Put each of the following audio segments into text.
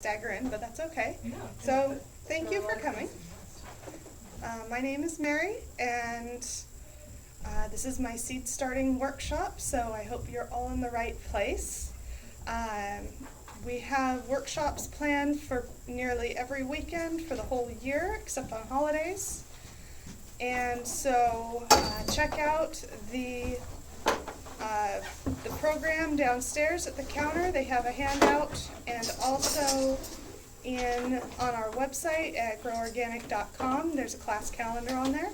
Stagger in, but that's okay. Yeah. So thank you for coming. My name is Mary, and this is my seed starting workshop, so I hope you're all in the right place. We have workshops planned for nearly every weekend for the whole year, except on holidays. And so check out the program downstairs at the counter. They have a handout, and also on our website at groworganic.com there's a class calendar on there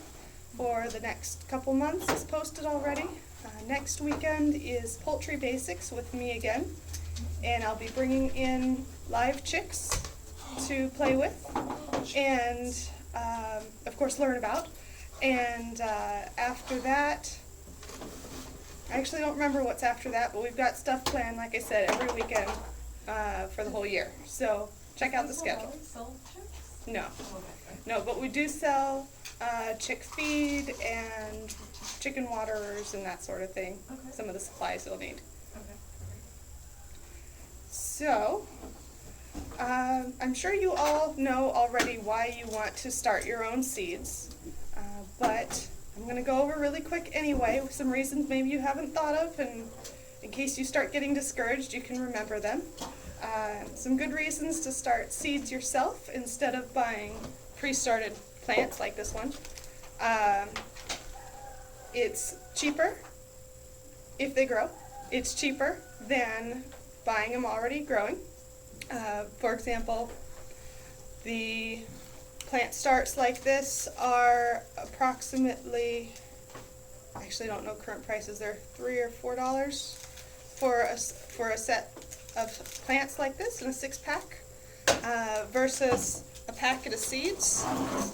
for the next couple months. It's posted already. Next weekend is Poultry Basics with me again, and I'll be bringing in live chicks to play with and of course learn about. And after that, I actually don't remember what's after that, but we've got stuff planned, like I said, every weekend for the whole year. So check out the schedule. Sell chips? No, Oh, okay. no, but we do sell chick feed and chicken waterers and that sort of thing. Okay. Some of the supplies you'll need. Okay. So, I'm sure you all know already why you want to start your own seeds, but I'm going to go over really quick anyway with some reasons maybe you haven't thought of, and in case you start getting discouraged, you can remember them. Some good reasons to start seeds yourself instead of buying pre-started plants like this one. It's cheaper if they grow. It's cheaper than buying them already growing. For example, the plant starts like this are approximately, I actually don't know current prices, they're $3 or $4 for a set of plants like this in a 6-pack, versus a packet of seeds,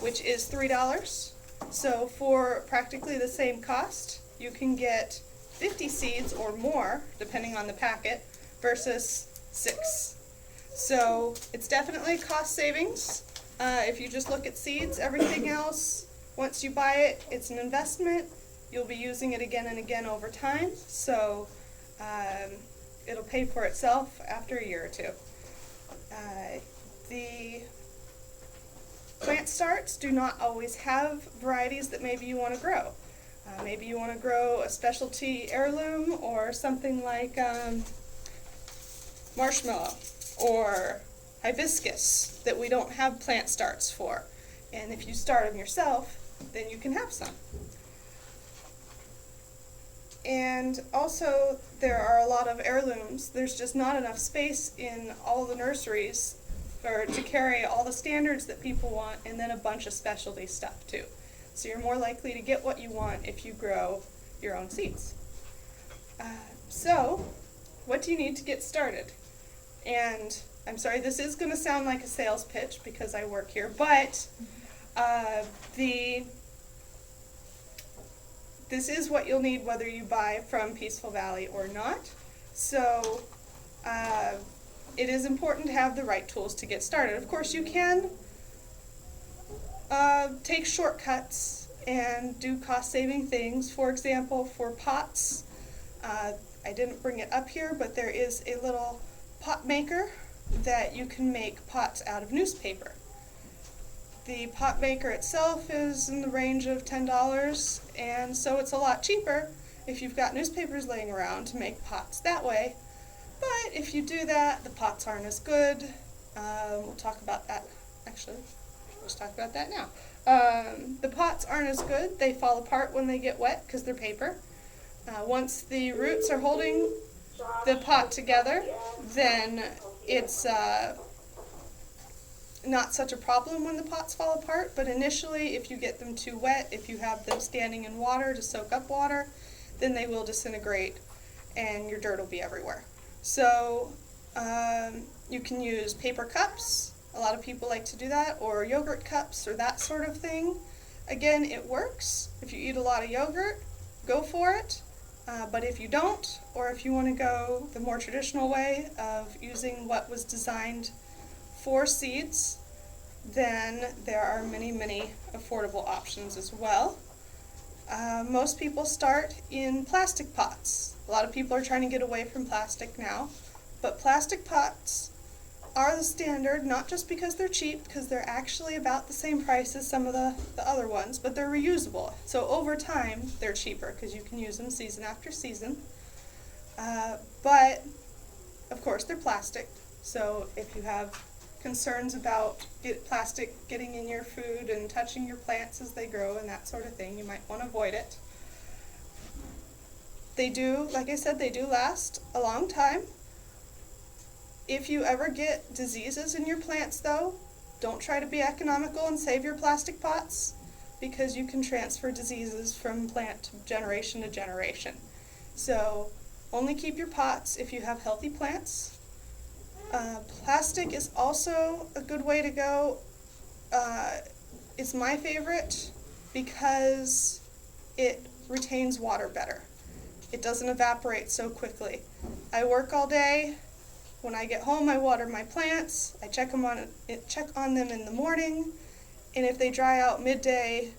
which is $3. So for practically the same cost, you can get 50 seeds or more, depending on the packet, versus 6. So it's definitely a cost savings. If you just look at seeds, everything else, once you buy it, it's an investment. You'll be using it again and again over time, so it'll pay for itself after a year or two. The plant starts do not always have varieties that maybe you want to grow. Maybe you want to grow a specialty heirloom or something like marshmallow or hibiscus that we don't have plant starts for. And if you start them yourself, then you can have some. And also, there are a lot of heirlooms. There's just not enough space in all the nurseries to carry all the standards that people want, and then a bunch of specialty stuff too. So you're more likely to get what you want if you grow your own seeds. So, what do you need to get started? And I'm sorry, this is going to sound like a sales pitch because I work here, but this is what you'll need whether you buy from Peaceful Valley or not. So it is important to have the right tools to get started. Of course, you can take shortcuts and do cost-saving things. For example, for pots, I didn't bring it up here, but there is a little pot maker that you can make pots out of newspaper. The pot maker itself is in the range of $10, and so it's a lot cheaper if you've got newspapers laying around to make pots that way. But if you do that, the pots aren't as good. We'll talk about that. Actually, let's talk about that now. The pots aren't as good. They fall apart when they get wet because they're paper. Once the roots are holding the pot together, then it's not such a problem when the pots fall apart, but initially if you get them too wet, if you have them standing in water to soak up water, then they will disintegrate and your dirt will be everywhere. So you can use paper cups. A lot of people like to do that, or yogurt cups or that sort of thing. Again, it works. If you eat a lot of yogurt, go for it. But if you don't, or if you want to go the more traditional way of using what was designed for seeds, then there are many, many affordable options as well. Most people start in plastic pots. A lot of people are trying to get away from plastic now, but plastic pots are the standard, not just because they're cheap, because they're actually about the same price as some of the other ones, but they're reusable. So over time, they're cheaper because you can use them season after season. But, of course, they're plastic. So if you have concerns about plastic getting in your food and touching your plants as they grow and that sort of thing, you might want to avoid it. They do, like I said, they do last a long time. If you ever get diseases in your plants, though, don't try to be economical and save your plastic pots, because you can transfer diseases from plant generation to generation. So only keep your pots if you have healthy plants. Plastic is also a good way to go. It's my favorite because it retains water better. It doesn't evaporate so quickly. I work all day. When I get home, I water my plants. I check on them in the morning, and if they dry out midday,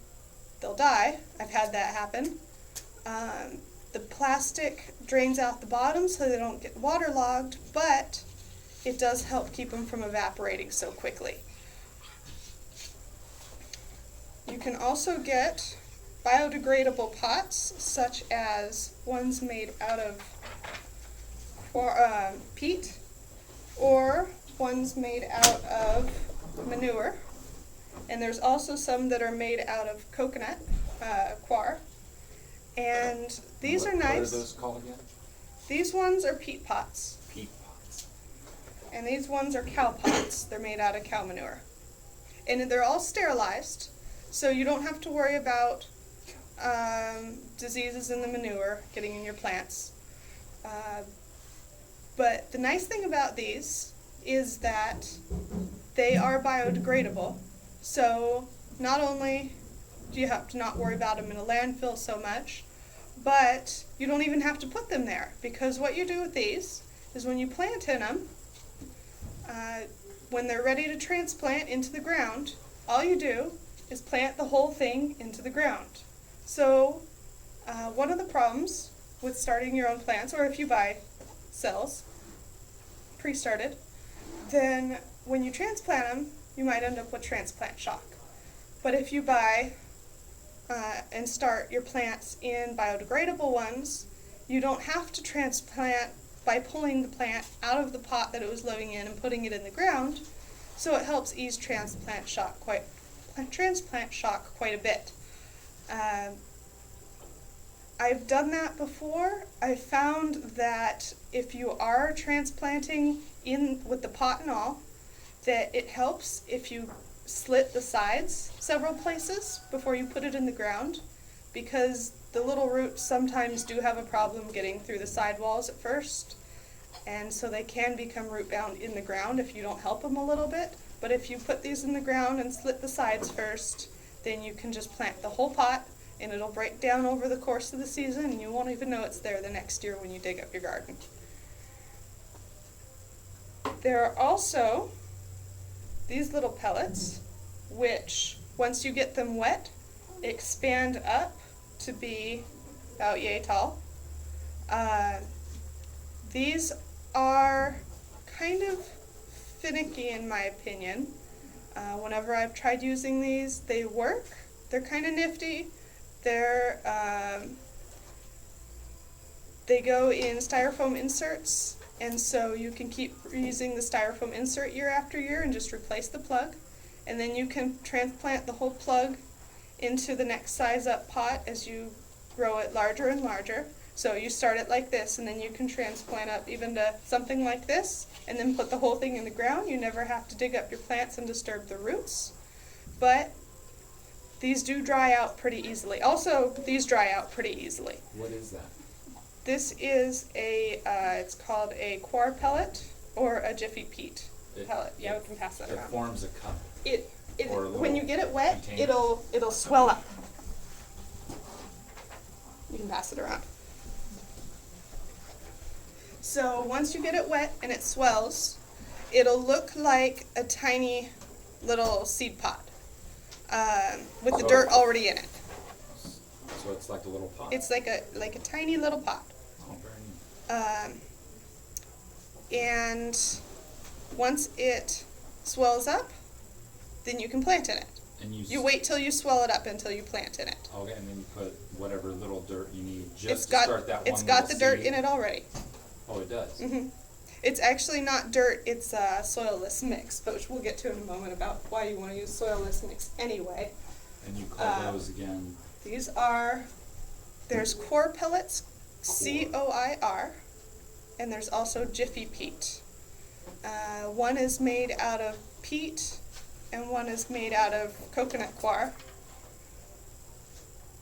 they'll die. I've had that happen. The plastic drains out the bottom so they don't get waterlogged, but it does help keep them from evaporating so quickly. You can also get biodegradable pots, such as ones made out of peat, or ones made out of manure. And there's also some that are made out of coconut coir. And these are nice. What are those called again? These ones are peat pots. Peat pots. And these ones are cow pots. They're made out of cow manure. And they're all sterilized, so you don't have to worry about diseases in the manure getting in your plants. But the nice thing about these is that they are biodegradable. So not only do you have to not worry about them in a landfill so much, but you don't even have to put them there, because what you do with these is when you plant in them, when they're ready to transplant into the ground, all you do is plant the whole thing into the ground. So one of the problems with starting your own plants, or if you buy cells pre-started, then when you transplant them, you might end up with transplant shock. But if you buy and start your plants in biodegradable ones, you don't have to transplant by pulling the plant out of the pot that it was living in and putting it in the ground. So it helps ease transplant shock quite a bit. I've done that before. I found that if you are transplanting in with the pot and all, that it helps if you slit the sides several places before you put it in the ground, because the little roots sometimes do have a problem getting through the side walls at first, and so they can become root bound in the ground if you don't help them a little bit. But if you put these in the ground and slit the sides first, then you can just plant the whole pot, and it'll break down over the course of the season, and you won't even know it's there the next year when you dig up your garden. There are also these little pellets, which once you get them wet, expand up to be about yay tall. These are kind of finicky in my opinion. Whenever I've tried using these, they work. They're kind of nifty. They go in styrofoam inserts, and so you can keep using the styrofoam insert year after year and just replace the plug. And then you can transplant the whole plug into the next size up pot as you grow it larger and larger. So you start it like this, and then you can transplant up even to something like this, and then put the whole thing in the ground. You never have to dig up your plants and disturb the roots. But these do dry out pretty easily. Also, these dry out pretty easily. What is that? This is it's called a coir pellet or a Jiffy Peat pellet. Yeah, we can pass that It around. forms a cup. Or a When you get it wet, container. it'll swell up. You can pass it around. So once you get it wet and it swells, it'll look like a tiny little seed pot with the dirt already in it. So it's like a little pot. It's like a tiny little pot. Oh, very neat. And Once it swells up, then you can plant in it. And You wait till you swell it up until you plant in it. Okay, and then you put whatever little dirt you need It's just to got start that one it's got the little dirt seed. in it already. Oh, it does? Hmm. It's actually not dirt, it's a soilless mix, but which we'll get to in a moment about why you want to use soilless mix anyway. And you call those again? There's Core Pellets, COIR, and there's also Jiffy Peat. One is made out of peat, and one is made out of coconut coir.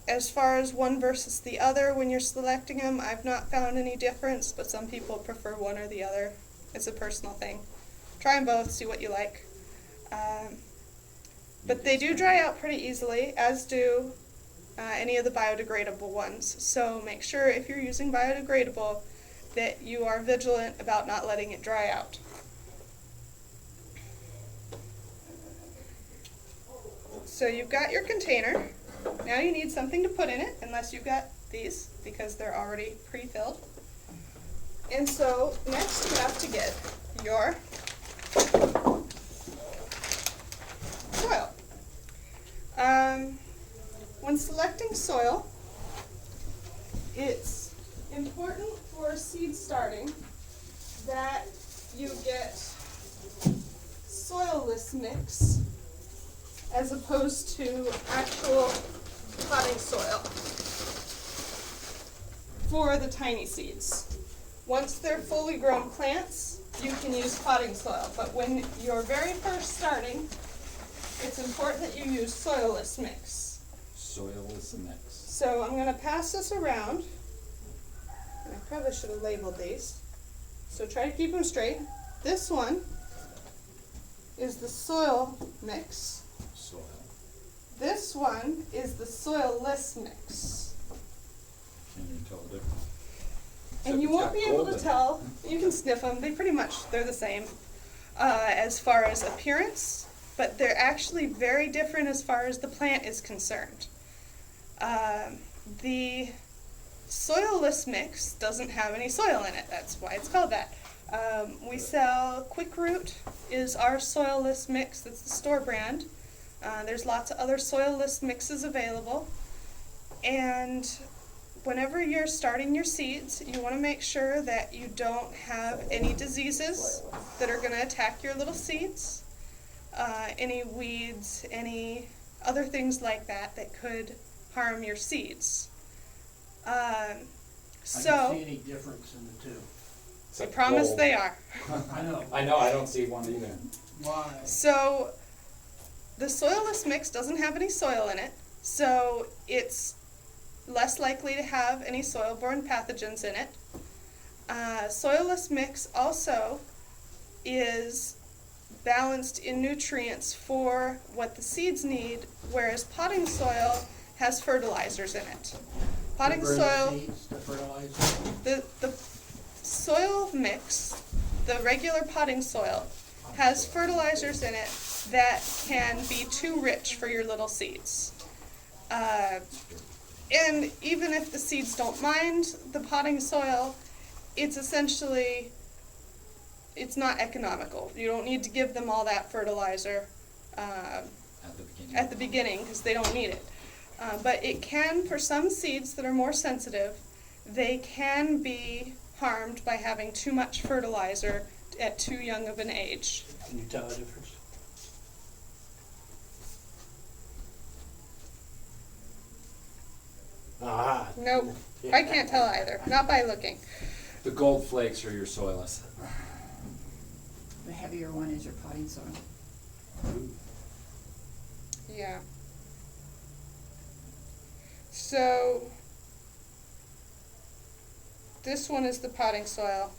As far as one versus the other, when you're selecting them, I've not found any difference, but some people prefer one or the other. It's a personal thing. Try them both, see what you like. But they do dry out pretty easily, as do any of the biodegradable ones. So make sure if you're using biodegradable that you are vigilant about not letting it dry out. So you've got your container. Now you need something to put in it, unless you've got these, because they're already pre-filled. And so next you have to get your soil. When selecting soil, it's important for seed starting that you get soilless mix as opposed to actual potting soil for the tiny seeds. Once they're fully grown plants, you can use potting soil, but when you're very first starting, it's important that you use soilless mix. Soilless mix. So I'm going to pass this around, and I probably should have labeled these, so try to keep them straight. This one is the soil mix. Soil. This one is the soilless mix. Can you tell the difference? And you won't be able to tell, you can sniff them, they're the same as far as appearance, but they're actually very different as far as the plant is concerned. The soilless mix doesn't have any soil in it, that's why it's called that. We sell Quick Root is our soilless mix, that's the store brand. There's lots of other soilless mixes available, and whenever you're starting your seeds, you want to make sure that you don't have any diseases that are going to attack your little seeds, any weeds, any other things like that that could harm your seeds. I So, don't see any difference in the two. I promise they are. I know. I know, I don't see one either. Why? So, the soilless mix doesn't have any soil in it, so it's less likely to have any soil-borne pathogens in it. Soilless mix also is balanced in nutrients for what the seeds need, whereas potting soil has fertilizers in it. Potting To burn soil, the seeds, the fertilizer. the soil mix, the regular potting soil, has fertilizers in it that can be too rich for your little seeds. And even if the seeds don't mind the potting soil, it's essentially, it's not economical. You don't need to give them all that fertilizer at the beginning because they don't need it. But it can, for some seeds that are more sensitive, they can be harmed by having too much fertilizer at too young of an age. Can you tell the difference? Ah. Nope, I can't tell either, not by looking. The gold flakes are your soilless. The heavier one is your potting soil. Yeah. So, this one is the potting soil.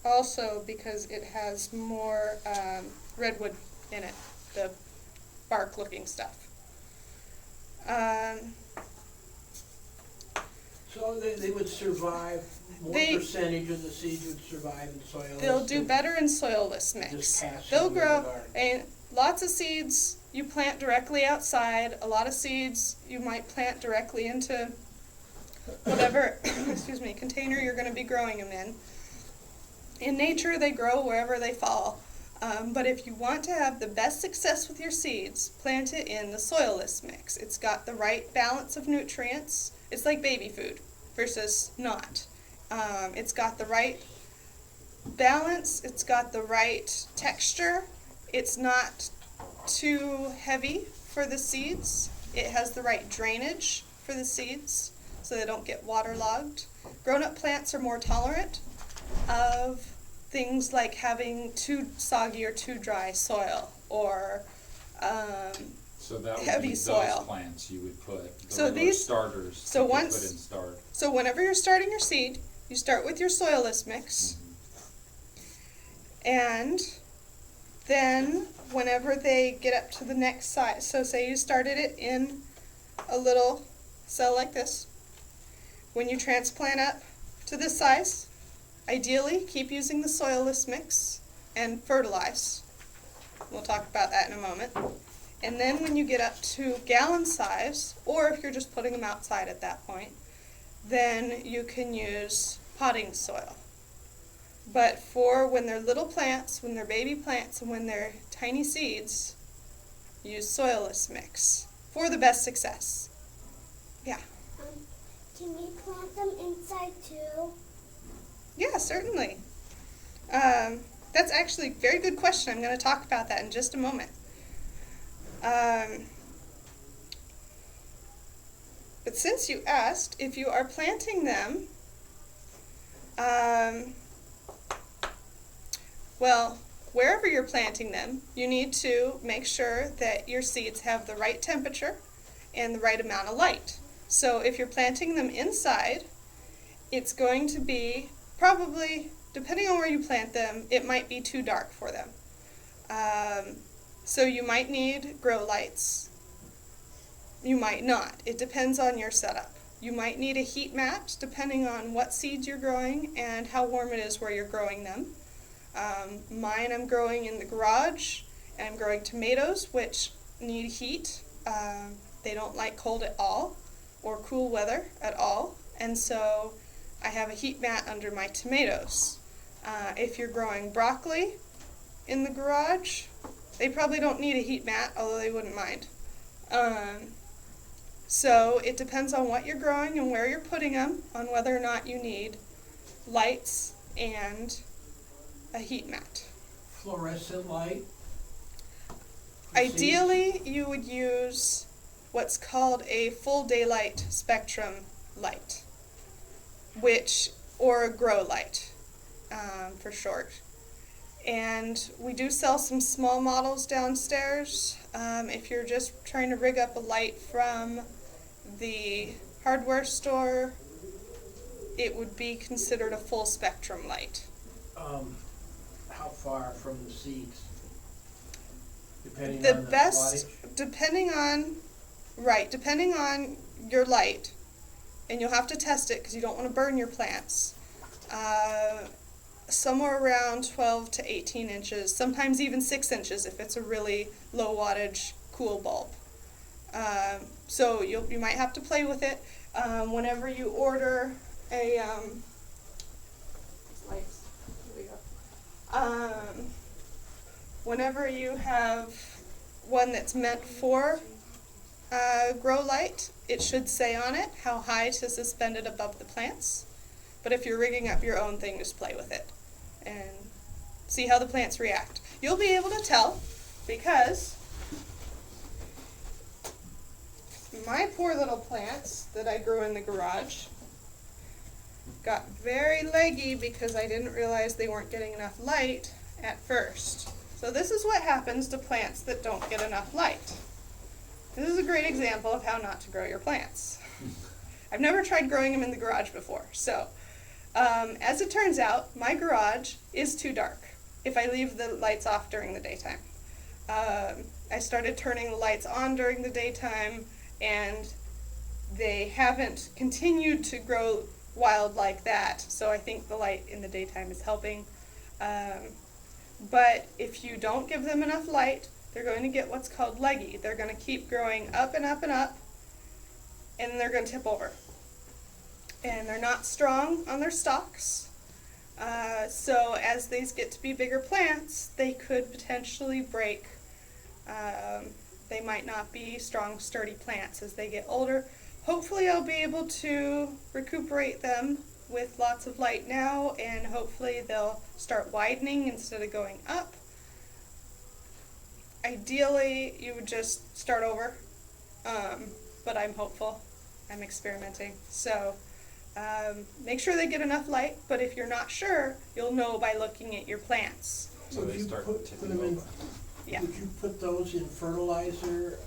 Also because it has more redwood in it, the bark looking stuff. So they would survive, what They- percentage of the seeds would survive in soil? They'll do better in soilless mix. Just pass They'll them in the grow, garden. and lots of seeds you plant directly outside. A lot of seeds you might plant directly into whatever excuse me, container you're going to be growing them in. In nature, they grow wherever they fall. But if you want to have the best success with your seeds, plant it in the soilless mix. It's got the right balance of nutrients. It's like baby food versus not. It's got the right balance. It's got the right texture. It's not too heavy for the seeds. It has the right drainage for the seeds so they don't get waterlogged. Grown-up plants are more tolerant of things like having too soggy or too dry soil or So that would heavy be those soil. plants you would put, the So regular these- starters so you could once- put in start. So whenever you're starting your seed, you start with your soilless mix. And then whenever they get up to the next size, so say you started it in a little cell like this. When you transplant up to this size, ideally keep using the soilless mix and fertilize. We'll talk about that in a moment. And then when you get up to gallon size, or if you're just putting them outside at that point, then you can use potting soil. But for when they're little plants, when they're baby plants, and when they're tiny seeds, use soilless mix for the best success. Yeah. Can we plant them inside too? Yeah, certainly. That's actually a very good question. I'm going to talk about that in just a moment. But since you asked, if you are planting them, well, wherever you're planting them, you need to make sure that your seeds have the right temperature and the right amount of light. So if you're planting them inside, it's going to be probably, depending on where you plant them, it might be too dark for them. So you might need grow lights. You might not. It depends on your setup. You might need a heat mat depending on what seeds you're growing and how warm it is where you're growing them. Mine I'm growing in the garage, and I'm growing tomatoes, which need heat. They don't like cold at all or cool weather at all, and so I have a heat mat under my tomatoes. If you're growing broccoli in the garage, they probably don't need a heat mat, although they wouldn't mind. So it depends on what you're growing and where you're putting them, on whether or not you need lights and a heat mat. Fluorescent light. for seeds. Ideally, you would use what's called a full daylight spectrum light, or a grow light for short. And we do sell some small models downstairs. If you're just trying to rig up a light from the hardware store, it would be considered a full spectrum light. How far from the seeds? Depending The on the best, wattage? depending on your light, and you'll have to test it because you don't want to burn your plants, somewhere around 12 to 18 inches, sometimes even 6 inches if it's a really low wattage cool bulb. So you might have to play with it. Whenever you order a lights, here we go. Whenever you have one that's meant for grow light, it should say on it how high to suspend it above the plants. But if you're rigging up your own thing, just play with it and see how the plants react. You'll be able to tell because my poor little plants that I grew in the garage got very leggy because I didn't realize they weren't getting enough light at first. So this is what happens to plants that don't get enough light. This is a great example of how not to grow your plants. I've never tried growing them in the garage before. So as it turns out, my garage is too dark if I leave the lights off during the daytime. I started turning the lights on during the daytime, and they haven't continued to grow wild like that. So I think the light in the daytime is helping. But if you don't give them enough light, they're going to get what's called leggy. They're going to keep growing up and up and up, and they're going to tip over. And they're not strong on their stalks. So as these get to be bigger plants, they could potentially break. They might not be strong, sturdy plants as they get older. Hopefully I'll be able to recuperate them with lots of light now, and hopefully they'll start widening instead of going up. Ideally, you would just start over, but I'm hopeful. I'm experimenting. So make sure they get enough light, but if you're not sure, you'll know by looking at your plants. So Would they you start put tipping them in- over. Yeah. Would you put those in fertilizer,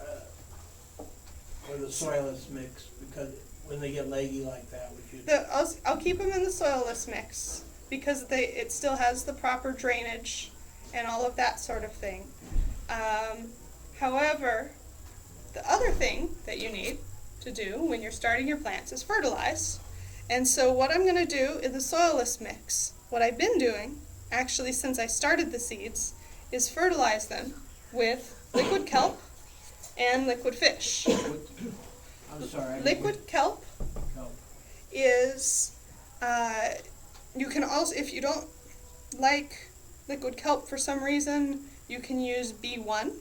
or the soilless mix, because when they get leggy like that, would you? I'll keep them in the soilless mix because it still has the proper drainage and all of that sort of thing. However, the other thing that you need to do when you're starting your plants is fertilize. And so what I'm going to do in the soilless mix, what I've been doing, actually since I started the seeds, is fertilize them with liquid kelp and liquid fish. I'm sorry. I didn't Liquid kelp get- no. is, you can also, if you don't like liquid kelp for some reason, you can use B1.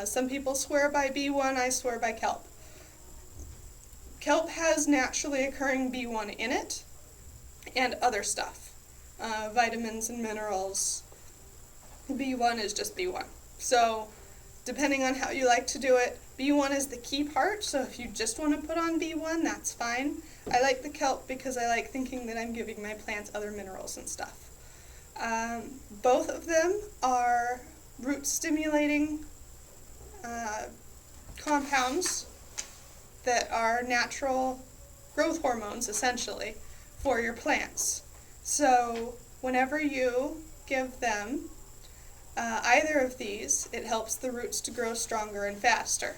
Some people swear by B1, I swear by kelp. Kelp has naturally occurring B1 in it and other stuff, vitamins and minerals. B1 is just B1. So depending on how you like to do it, B1 is the key part, so if you just want to put on B1, that's fine. I like the kelp because I like thinking that I'm giving my plants other minerals and stuff. Both of them are root stimulating compounds that are natural growth hormones, essentially, for your plants. So whenever you give them either of these, it helps the roots to grow stronger and faster.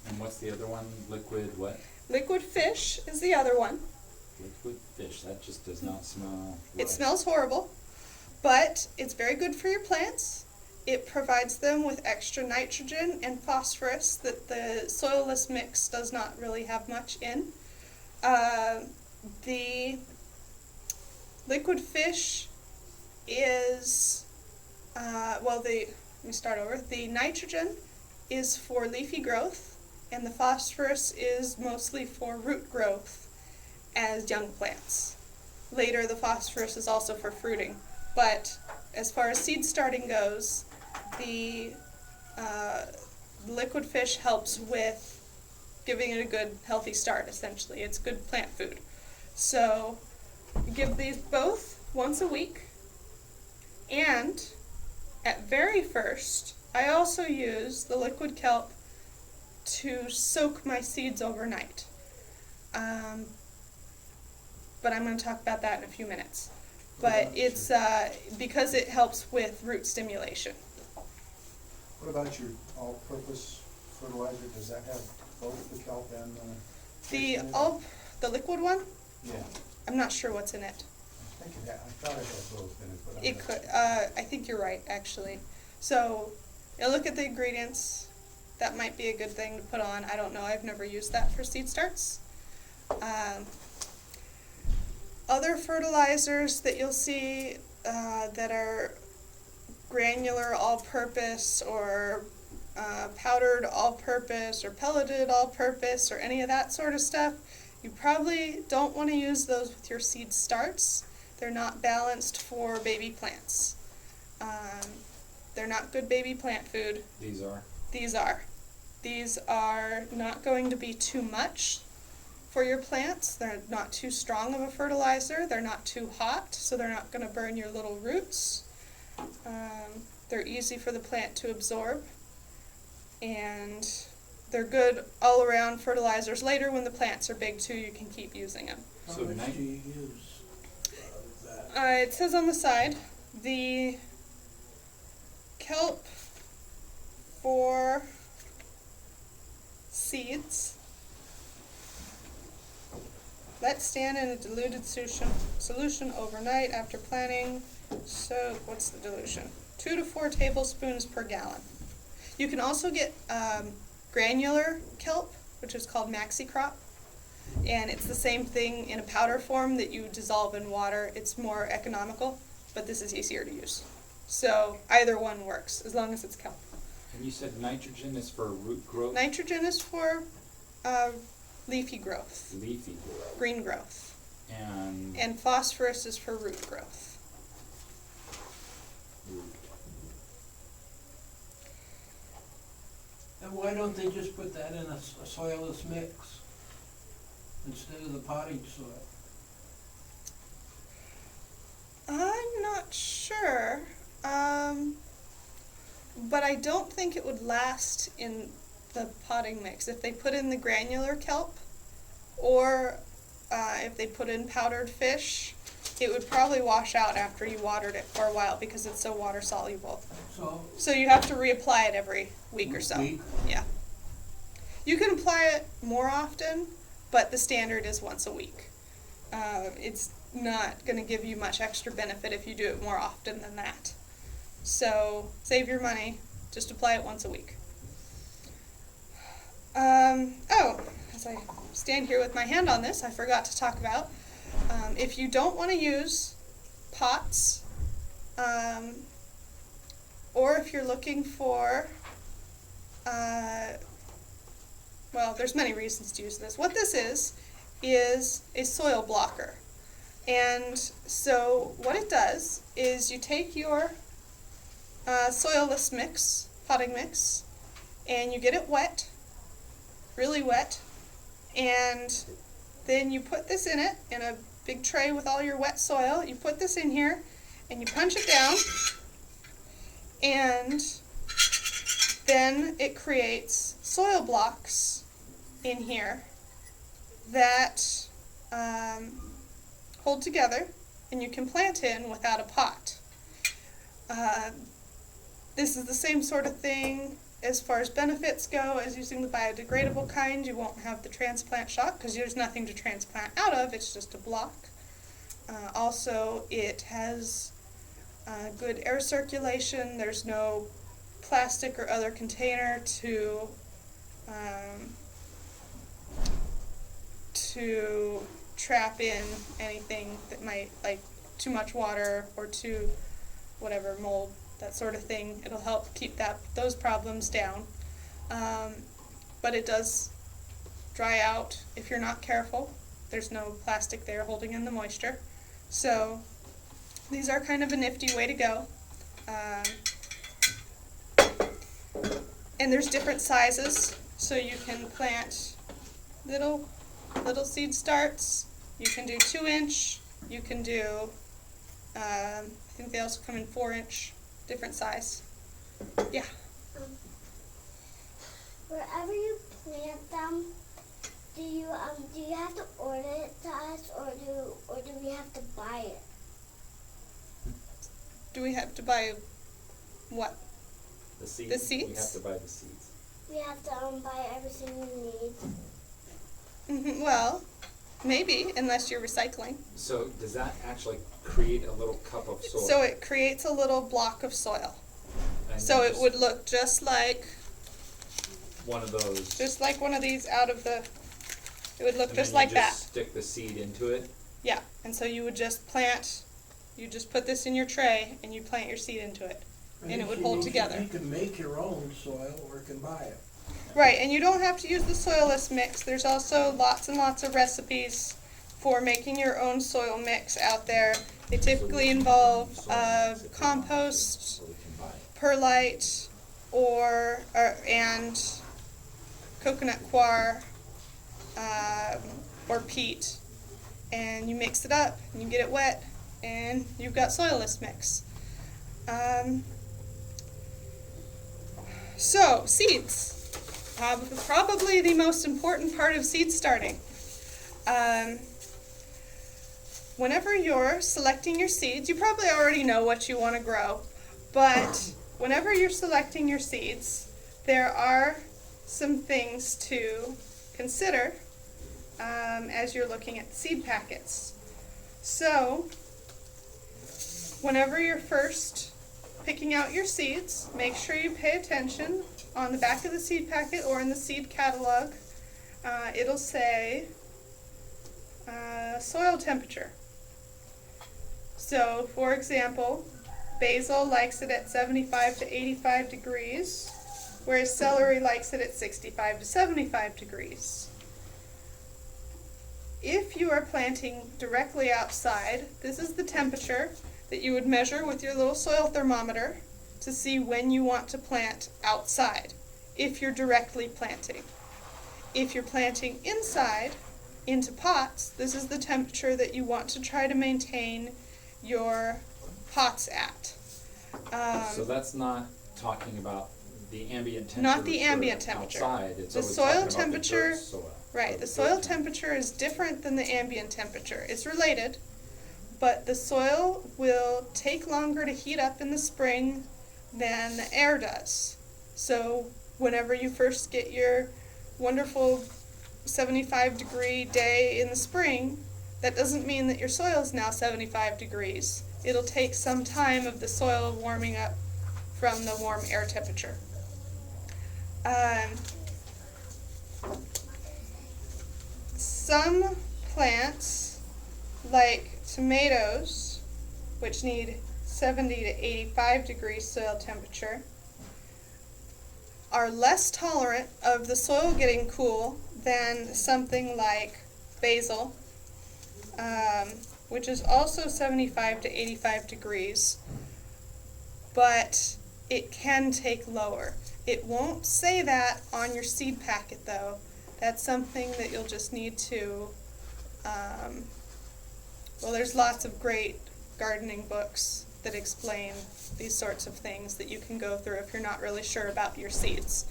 And what's the other one? Liquid what? Liquid fish is the other one. Liquid fish. That just does not smell It right. smells horrible, but it's very good for your plants. It provides them with extra nitrogen and phosphorus that the soilless mix does not really have much in. The liquid fish is, let me start over. The nitrogen is for leafy growth, and the phosphorus is mostly for root growth as young plants. Later, the phosphorus is also for fruiting. But as far as seed starting goes, the liquid fish helps with giving it a good, healthy start, essentially. It's good plant food. So give these both once a week. And at very first, I also use the liquid kelp to soak my seeds overnight. But I'm going to talk about that in a few minutes. But it's because it helps with root stimulation. What about your all-purpose fertilizer? Does that have both the kelp and the fish in it? The liquid one, Yeah, I'm not sure what's in it. I think I thought it had both in it, but I'm It not could, sure. I think you're right, actually. So, you'll look at the ingredients. That might be a good thing to put on. I don't know, I've never used that for seed starts. Other fertilizers that you'll see that are granular all-purpose or powdered all-purpose or pelleted all-purpose or any of that sort of stuff, you probably don't want to use those with your seed starts. They're not balanced for baby plants. They're not good baby plant food. These are. These are. These are not going to be too much for your plants. They're not too strong of a fertilizer. They're not too hot, so they're not going to burn your little roots. They're easy for the plant to absorb. And they're good all-around fertilizers. Later when the plants are big too, you can keep using them. How So much night- do you use of that? It says on the side, the kelp for seeds. Let stand in a diluted solution overnight after planting. So, what's the dilution? 2 to 4 tablespoons per gallon. You can also get granular kelp, which is called Maxi Crop. And it's the same thing in a powder form that you dissolve in water. It's more economical, but this is easier to use. So either one works, as long as it's kelp. And you said nitrogen is for root growth? Nitrogen is for leafy growth, Leafy growth. green growth. And And phosphorus is for root growth. root. And why don't they just put that in a soilless mix instead of the potting soil? I'm not sure, but I don't think it would last in the potting mix. If they put in the granular kelp, or if they put in powdered fish, it would probably wash out after you watered it for a while because it's so water soluble. So, So you have to reapply it every week or so. Week? Yeah. You can apply it more often, but the standard is once a week. It's not going to give you much extra benefit if you do it more often than that. So save your money, just apply it once a week. As I stand here with my hand on this, I forgot to talk about, if you don't want to use pots, or if you're looking for, well, there's many reasons to use this. What this is a soil blocker. And so what it does is you take your soilless mix, potting mix, and you get it wet, really wet, and then you put this in it, in a big tray with all your wet soil. You put this in here, and you punch it down, and then it creates soil blocks in here that hold together, and you can plant in without a pot. This is the same sort of thing as far as benefits go as using the biodegradable kind. You won't have the transplant shock because there's nothing to transplant out of, it's just a block. Also, it has good air circulation. There's no plastic or other container to trap in anything that might, like too much water or too whatever, mold, that sort of thing. It'll help keep those problems down. But it does dry out if you're not careful. There's no plastic there holding in the moisture. So these are kind of a nifty way to go. And there's different sizes, so you can plant little seed starts. You can do 2-inch. You can do, I think they also come in 4-inch, different size. Yeah. Wherever you plant them, do you have to order it to us, or do we have to buy it? Do we have to buy what? The seeds? The seeds? We have to buy the seeds. We have to buy everything we need. Well, maybe, unless you're recycling. So does that actually create a little cup of soil? So it creates a little block of soil. And So you it just- would look just like one of those. one of these out of the, it would look and just then you like that. Stick the seed into it. Yeah, and so you would just put this in your tray and you plant your seed into it. And it would hold together. You can make your own soil or can buy it. Right, and you don't have to use the soilless mix. There's also lots and lots of recipes for making your own soil mix out there. They typically involve compost, So we can buy it. perlite, and coconut coir, or peat, and you mix it up and you get it wet, and you've got soilless mix. So seeds, probably the most important part of seed starting. Whenever you're selecting your seeds, you probably already know what you want to grow, but whenever you're selecting your seeds, there are some things to consider as you're looking at the seed packets. So, whenever you're first picking out your seeds, make sure you pay attention. On the back of the seed packet or in the seed catalog, it'll say soil temperature. So, for example, basil likes it at 75 to 85 degrees, whereas celery likes it at 65 to 75 degrees. If you are planting directly outside, this is the temperature that you would measure with your little soil thermometer to see when you want to plant outside, if you're directly planting. If you're planting inside, into pots, this is the temperature that you want to try to maintain your pots at. So that's not talking about the ambient temperature. Not the ambient temperature. Outside, it's The always soil talking about the temperature- dirt soil. Right, the soil temperature is different than the ambient temperature. It's related, but the soil will take longer to heat up in the spring than the air does. So whenever you first get your wonderful 75-degree day in the spring, that doesn't mean that your soil is now 75 degrees. It'll take some time of the soil warming up from the warm air temperature. Some plants, like tomatoes, which need 70 to 85 degrees soil temperature, are less tolerant of the soil getting cool than something like basil, which is also 75 to 85 degrees, but it can take lower. It won't say that on your seed packet though. That's something that you'll just need to, well, there's lots of great gardening books that explain these sorts of things that you can go through if you're not really sure about your seeds.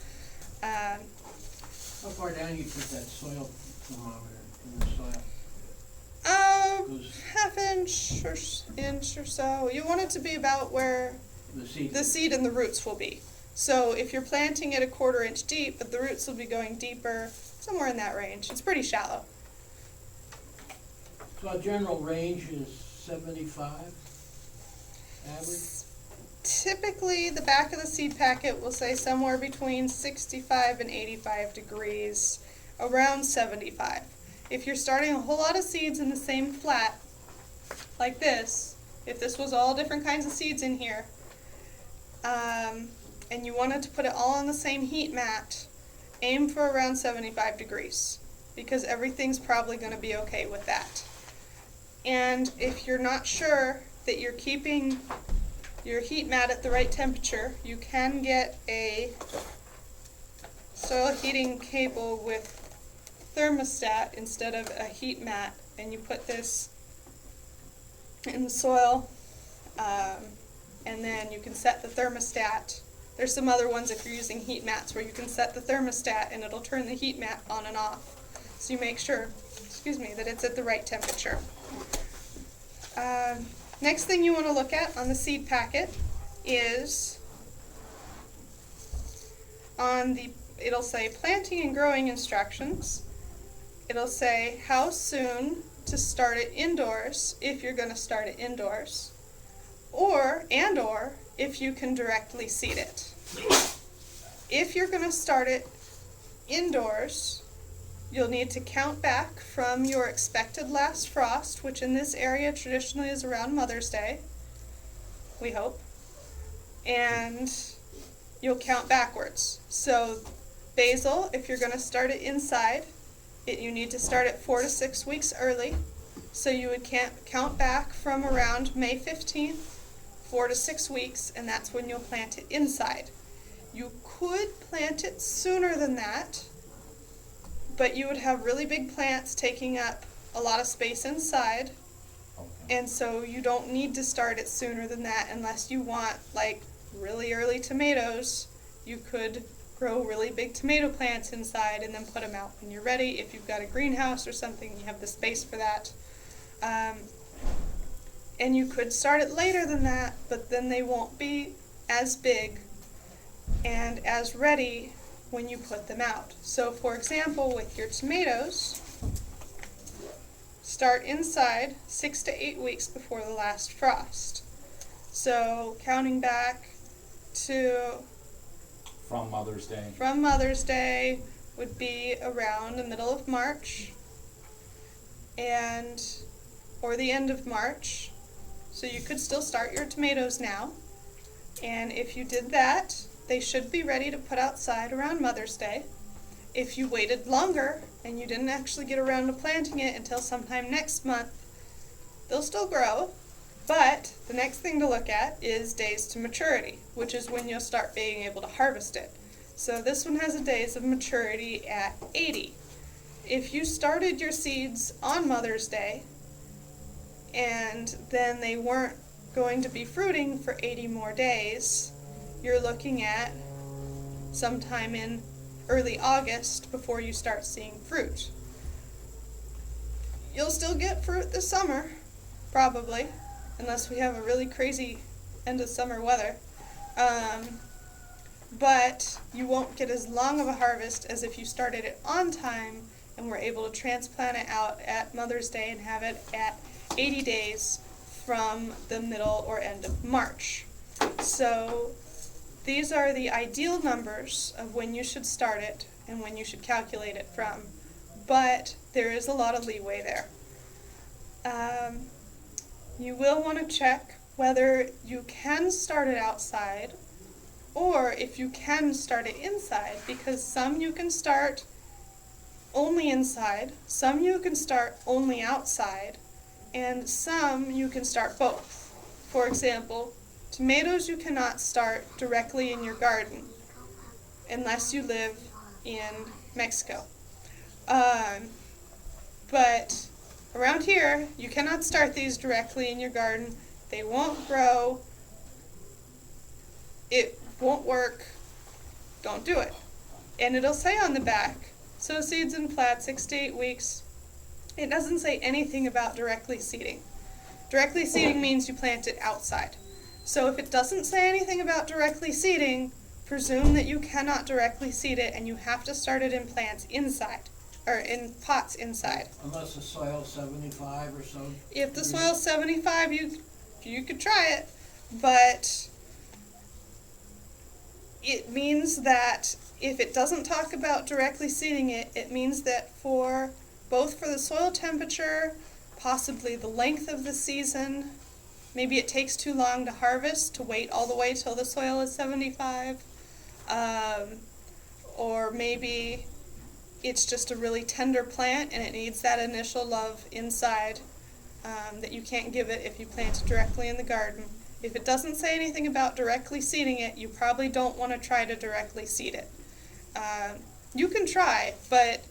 How far down you put that soil thermometer in the soil? Goes Half inch or so. You want it to be about where the seed? the seed and the roots will be. So if you're planting it a 1/4 inch deep, but the roots will be going deeper, somewhere in that range. It's pretty shallow. So a general range is 75 average? Typically, the back of the seed packet will say somewhere between 65 and 85 degrees, around 75. If you're starting a whole lot of seeds in the same flat, like this, if this was all different kinds of seeds in here, and you wanted to put it all on the same heat mat, aim for around 75 degrees, because everything's probably going to be okay with that. And if you're not sure that you're keeping your heat mat at the right temperature, you can get a soil heating cable with thermostat instead of a heat mat, and you put this in the soil, and then you can set the thermostat. There's some other ones if you're using heat mats where you can set the thermostat and it'll turn the heat mat on and off. So you make sure, that it's at the right temperature. Next thing you want to look at on the seed packet is it'll say planting and growing instructions. It'll say how soon to start it indoors, if you're going to start it indoors, or if you can directly seed it. If you're going to start it indoors, you'll need to count back from your expected last frost, which in this area traditionally is around Mother's Day, we hope, and you'll count backwards. So basil, if you're going to start it inside, you need to start it 4 to 6 weeks early. So you would count back from around May 15th, 4 to 6 weeks, and that's when you'll plant it inside. You could plant it sooner than that, but you would have really big plants taking up a lot of space inside, and so you don't need to start it sooner than that unless you want like really early tomatoes. You could grow really big tomato plants inside and then put them out when you're ready. If you've got a greenhouse or something, you have the space for that. And you could start it later than that, but then they won't be as big and as ready when you put them out. So for example, with your tomatoes, start inside 6 to 8 weeks before the last frost. So counting back to From Mother's Day. would be around the middle of March. and or the end of March. So you could still start your tomatoes now. And if you did that, they should be ready to put outside around Mother's Day. If you waited longer and you didn't actually get around to planting it until sometime next month, they'll still grow. But the next thing to look at is days to maturity, which is when you'll start being able to harvest it. So this one has a days of maturity at 80. If you started your seeds on Mother's Day and then they weren't going to be fruiting for 80 more days, you're looking at sometime in early August before you start seeing fruit. You'll still get fruit this summer, probably, unless we have a really crazy end of summer weather. But you won't get as long of a harvest as if you started it on time and were able to transplant it out at Mother's Day and have it at 80 days from the middle or end of March. So these are the ideal numbers of when you should start it and when you should calculate it from, but there is a lot of leeway there. You will want to check whether you can start it outside or if you can start it inside, because some you can start only inside, some you can start only outside, and some you can start both. For example, tomatoes you cannot start directly in your garden unless you live in Mexico. But around here, you cannot start these directly in your garden. They won't grow. It won't work. Don't do it. And it'll say on the back, sow seeds in flats 6 to 8 weeks. It doesn't say anything about directly seeding. Directly seeding means you plant it outside. So if it doesn't say anything about directly seeding, presume that you cannot directly seed it and you have to start it in plants inside, or in pots inside. Unless the soil's 75 or so. If the soil's 75, you could try it, but it means that if it doesn't talk about directly seeding it, it means that both for the soil temperature, possibly the length of the season, maybe it takes too long to harvest, to wait all the way till the soil is 75, or maybe it's just a really tender plant and it needs that initial love inside that you can't give it if you plant it directly in the garden. If it doesn't say anything about directly seeding it, you probably don't want to try to directly seed it. You can try, but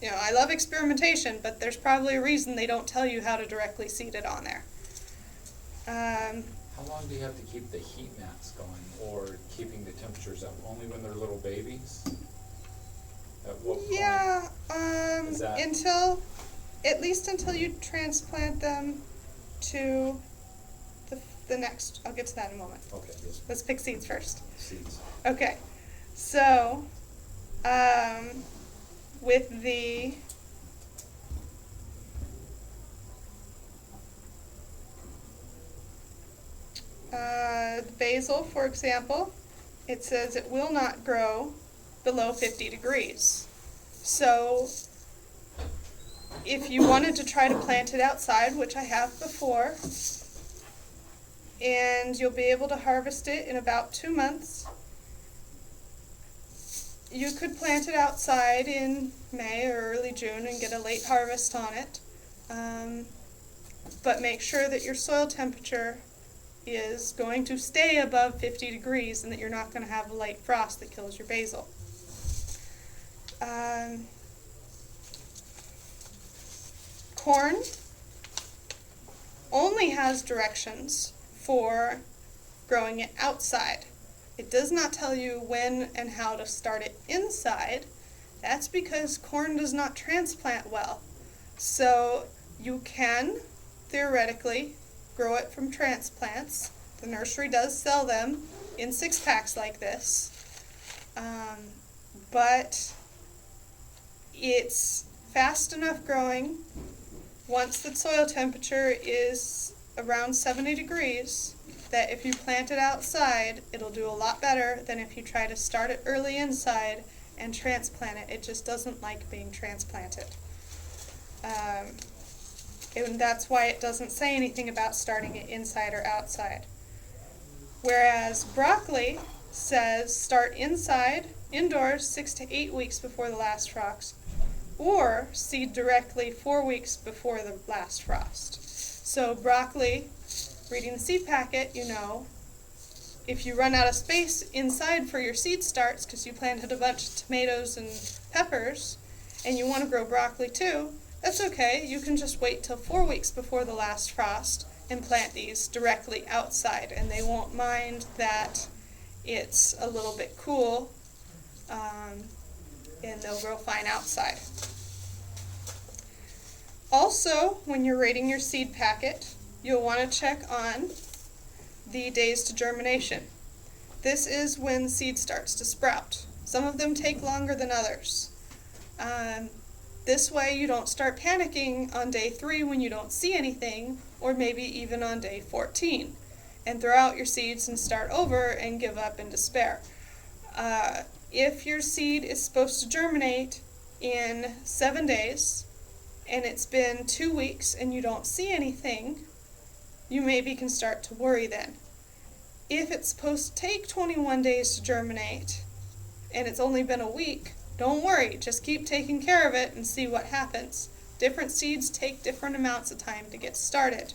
I love experimentation, but there's probably a reason they don't tell you how to directly seed it on there. How long do you have to keep the heat mats going or keeping the temperatures up? Only when they're little babies? At what point? Yeah, Is that- at least until you transplant them to the next, I'll get to that in a moment. Okay, yes, Let's pick seeds first. seeds. Okay, so, with the basil, for example, it says it will not grow below 50 degrees. So, if you wanted to try to plant it outside, which I have before, and you'll be able to harvest it in about 2 months, you could plant it outside in May or early June and get a late harvest on it. But make sure that your soil temperature is going to stay above 50 degrees and that you're not going to have a light frost that kills your basil. Corn only has directions for growing it outside. It does not tell you when and how to start it inside. That's because corn does not transplant well. So you can, theoretically, grow it from transplants. The nursery does sell them in 6-packs like this. But it's fast enough growing. Once the soil temperature is around 70 degrees, that if you plant it outside, it'll do a lot better than if you try to start it early inside and transplant it. It just doesn't like being transplanted. And that's why it doesn't say anything about starting it inside or outside. Whereas broccoli says start indoors 6 to 8 weeks before the last frost, or seed directly 4 weeks before the last frost. So broccoli, reading the seed packet, you know, if you run out of space inside for your seed starts because you planted a bunch of tomatoes and peppers and you want to grow broccoli too, that's okay. You can just wait till 4 weeks before the last frost and plant these directly outside, and they won't mind that it's a little bit cool, and they'll grow fine outside. Also, when you're rating your seed packet, you'll want to check on the days to germination. This is when seed starts to sprout. Some of them take longer than others. This way you don't start panicking on day 3 when you don't see anything, or maybe even on day 14, and throw out your seeds and start over and give up in despair. If your seed is supposed to germinate in 7 days, and it's been 2 weeks and you don't see anything, you maybe can start to worry then. If it's supposed to take 21 days to germinate, and it's only been a week, don't worry, just keep taking care of it and see what happens. Different seeds take different amounts of time to get started.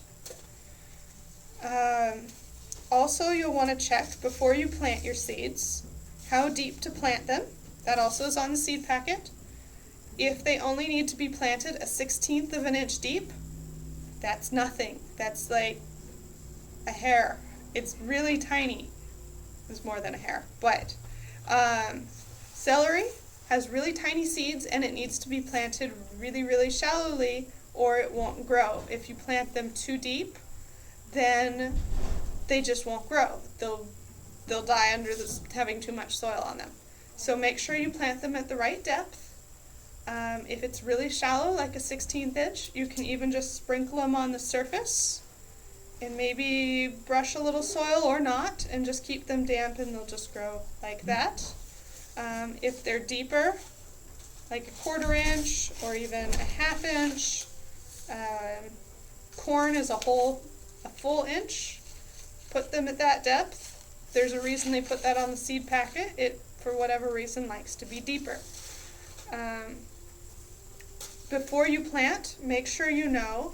Also, you'll want to check before you plant your seeds how deep to plant them. That also is on the seed packet. If they only need to be planted a 1/16 of an inch deep, that's nothing. That's like a hair. It's really tiny. It's more than a hair. But celery has really tiny seeds, and it needs to be planted really, really shallowly or it won't grow. If you plant them too deep, then they just won't grow. They'll die under having too much soil on them. So make sure you plant them at the right depth. If it's really shallow, like a 1/16 inch, you can even just sprinkle them on the surface and maybe brush a little soil or not, and just keep them damp and they'll just grow like that. If they're deeper, like a 1/4 inch or even a 1/2 inch, corn is a full inch, put them at that depth. There's a reason they put that on the seed packet. It, for whatever reason, likes to be deeper. Before you plant, make sure you know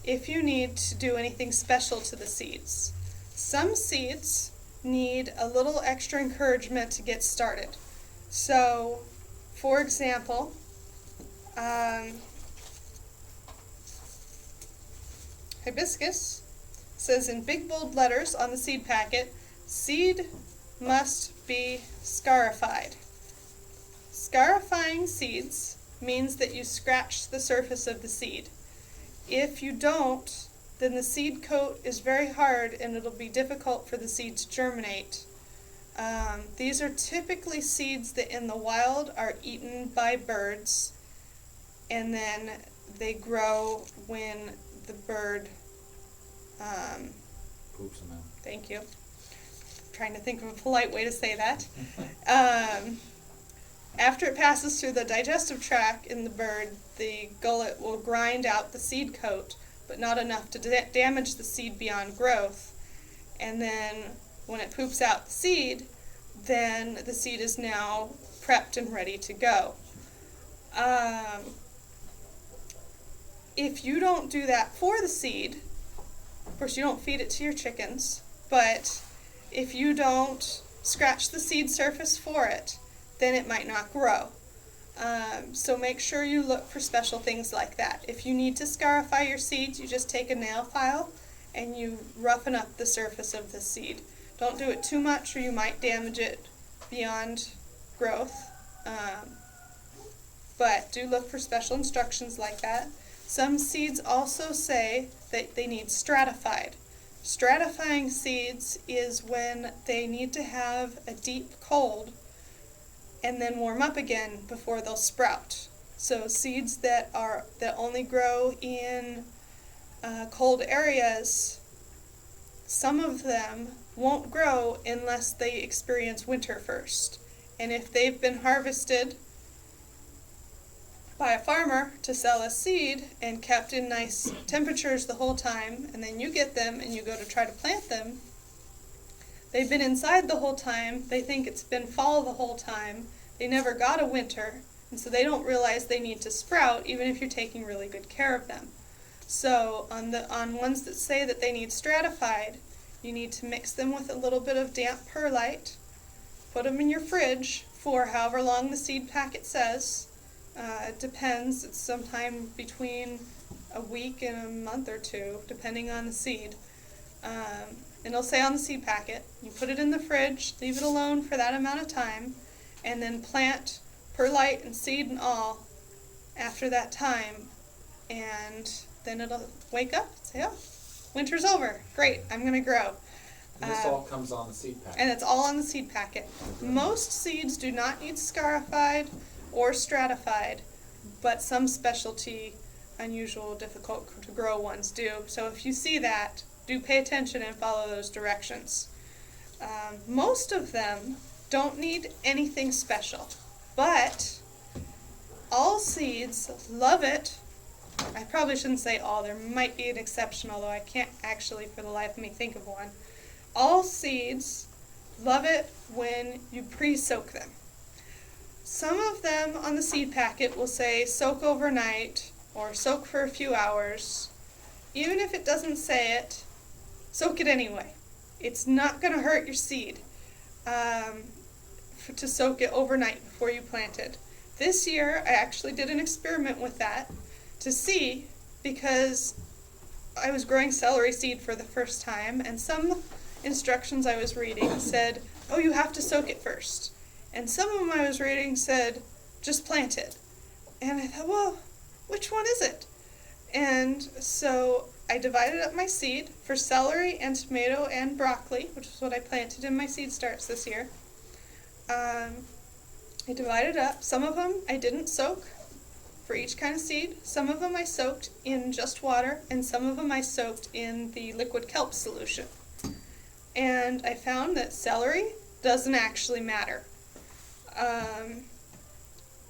if you need to do anything special to the seeds. Some seeds need a little extra encouragement to get started. So, for example, hibiscus says in big bold letters on the seed packet, seed must be scarified. Scarifying seeds means that you scratch the surface of the seed. If you don't, then the seed coat is very hard and it'll be difficult for the seed to germinate. These are typically seeds that in the wild are eaten by birds, and then they grow when the bird, Poops them out. thank you, trying to think of a polite way to say that. After it passes through the digestive tract in the bird, the gullet will grind out the seed coat, but not enough to damage the seed beyond growth. And then when it poops out the seed, then the seed is now prepped and ready to go. If you don't do that for the seed, of course you don't feed it to your chickens, but if you don't scratch the seed surface for it, then it might not grow. So make sure you look for special things like that. If you need to scarify your seeds, you just take a nail file and you roughen up the surface of the seed. Don't do it too much or you might damage it beyond growth. But do look for special instructions like that. Some seeds also say that they need stratified. Stratifying seeds is when they need to have a deep cold and then warm up again before they'll sprout. So seeds that only grow in cold areas, some of them won't grow unless they experience winter first. And if they've been harvested by a farmer to sell as seed and kept in nice temperatures the whole time, and then you get them and you go to try to plant them, they've been inside the whole time, they think it's been fall the whole time, they never got a winter, and so they don't realize they need to sprout even if you're taking really good care of them. So on ones that say that they need stratified, you need to mix them with a little bit of damp perlite, put them in your fridge for however long the seed packet says. It depends, it's sometime between a week and a month or two, depending on the seed. And it'll say on the seed packet, you put it in the fridge, leave it alone for that amount of time, and then plant perlite and seed and all after that time. And then it'll wake up and say, oh, winter's over, great, I'm going to grow. And this all comes on the seed packet. And it's all on the seed packet. Most seeds do not need scarified or stratified, but some specialty, unusual, difficult to grow ones do. So if you see that, do pay attention and follow those directions. Most of them don't need anything special, but all seeds love it. I probably shouldn't say all, there might be an exception, although I can't actually for the life of me think of one. All seeds love it when you pre-soak them. Some of them on the seed packet will say soak overnight or soak for a few hours. Even if it doesn't say it, soak it anyway. It's not going to hurt your seed to soak it overnight before you plant it. This year I actually did an experiment with that to see, because I was growing celery seed for the first time, and some instructions I was reading said, oh, you have to soak it first. And some of them I was reading said, just plant it. And I thought, well, which one is it? And so I divided up my seed for celery and tomato and broccoli, which is what I planted in my seed starts this year. I divided up. Some of them I didn't soak for each kind of seed. Some of them I soaked in just water, and some of them I soaked in the liquid kelp solution. And I found that celery doesn't actually matter.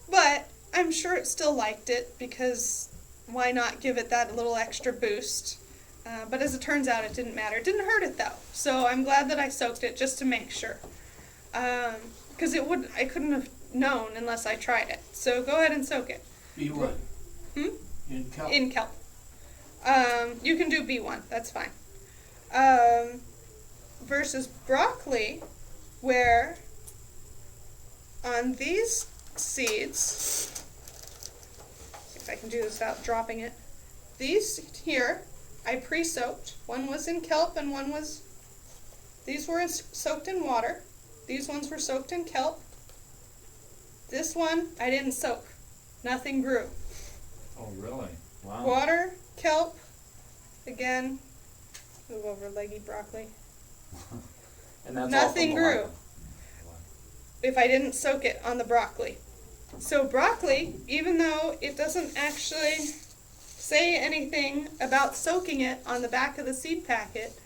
But I'm sure it still liked it, because why not give it that little extra boost? But as it turns out, it didn't matter. It didn't hurt it though, so I'm glad that I soaked it just to make sure. Because I couldn't have known unless I tried it. So go ahead and soak it. B1. Hmm? In kelp. In kelp. You can do B1, that's fine. Versus broccoli, where on these seeds, see if I can do this without dropping it. These here, I pre-soaked. One was in kelp and these were soaked in water. These ones were soaked in kelp. This one, I didn't soak. Nothing grew. Oh, really? Wow. Water, kelp, again, move over leggy broccoli. And that's Nothing all from the grew. light. If I didn't soak it on the broccoli. So broccoli, even though it doesn't actually say anything about soaking it on the back of the seed packet,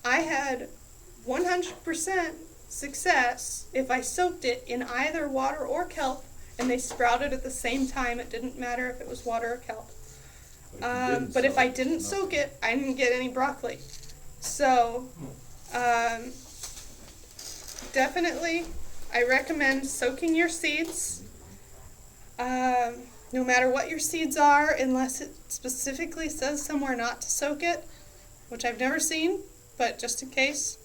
I had 100% success if I soaked it in either water or kelp, and they sprouted at the same time. It didn't matter if it was water or kelp. But if I didn't soak it, I didn't get any broccoli. So definitely I recommend soaking your seeds, no matter what your seeds are, unless it specifically says somewhere not to soak it, which I've never seen, but just in case.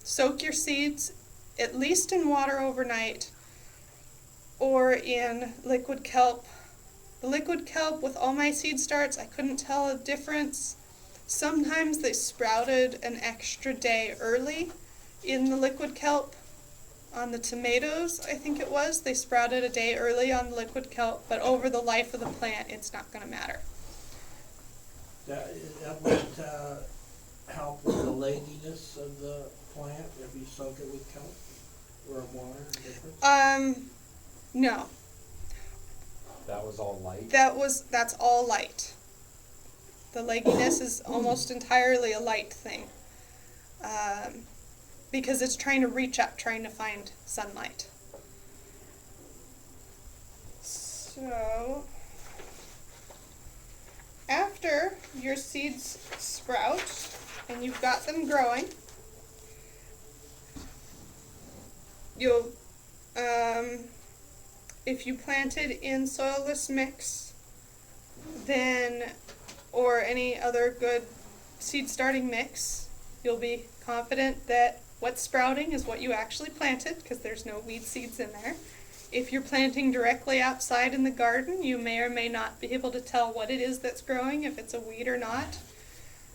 Soak your seeds at least in water overnight or in liquid kelp. The liquid kelp with all my seed starts, I couldn't tell a difference. Sometimes they sprouted an extra day early in the liquid kelp. On the tomatoes, I think it was, they sprouted a day early on the liquid kelp, but over the life of the plant, it's not going to matter. That would help with the legginess of the plant if you soak it with kelp or water. Different? No. That was all light? That's all light. The legginess is almost entirely a light thing. Because it's trying to reach up, trying to find sunlight. So, after your seeds sprout and you've got them growing, you'll, if you planted in soilless mix, then, or any other good seed starting mix, you'll be confident that what's sprouting is what you actually planted, because there's no weed seeds in there. If you're planting directly outside in the garden, you may or may not be able to tell what it is that's growing, if it's a weed or not.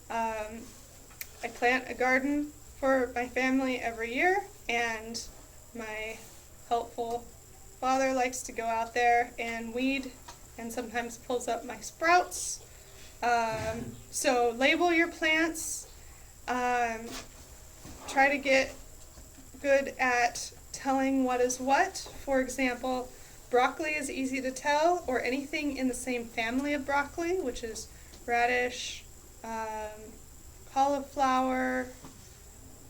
I plant a garden for my family every year, and my helpful father likes to go out there and weed and sometimes pulls up my sprouts. So label your plants. Try to get good at telling what is what. For example, broccoli is easy to tell, or anything in the same family of broccoli, which is radish, cauliflower.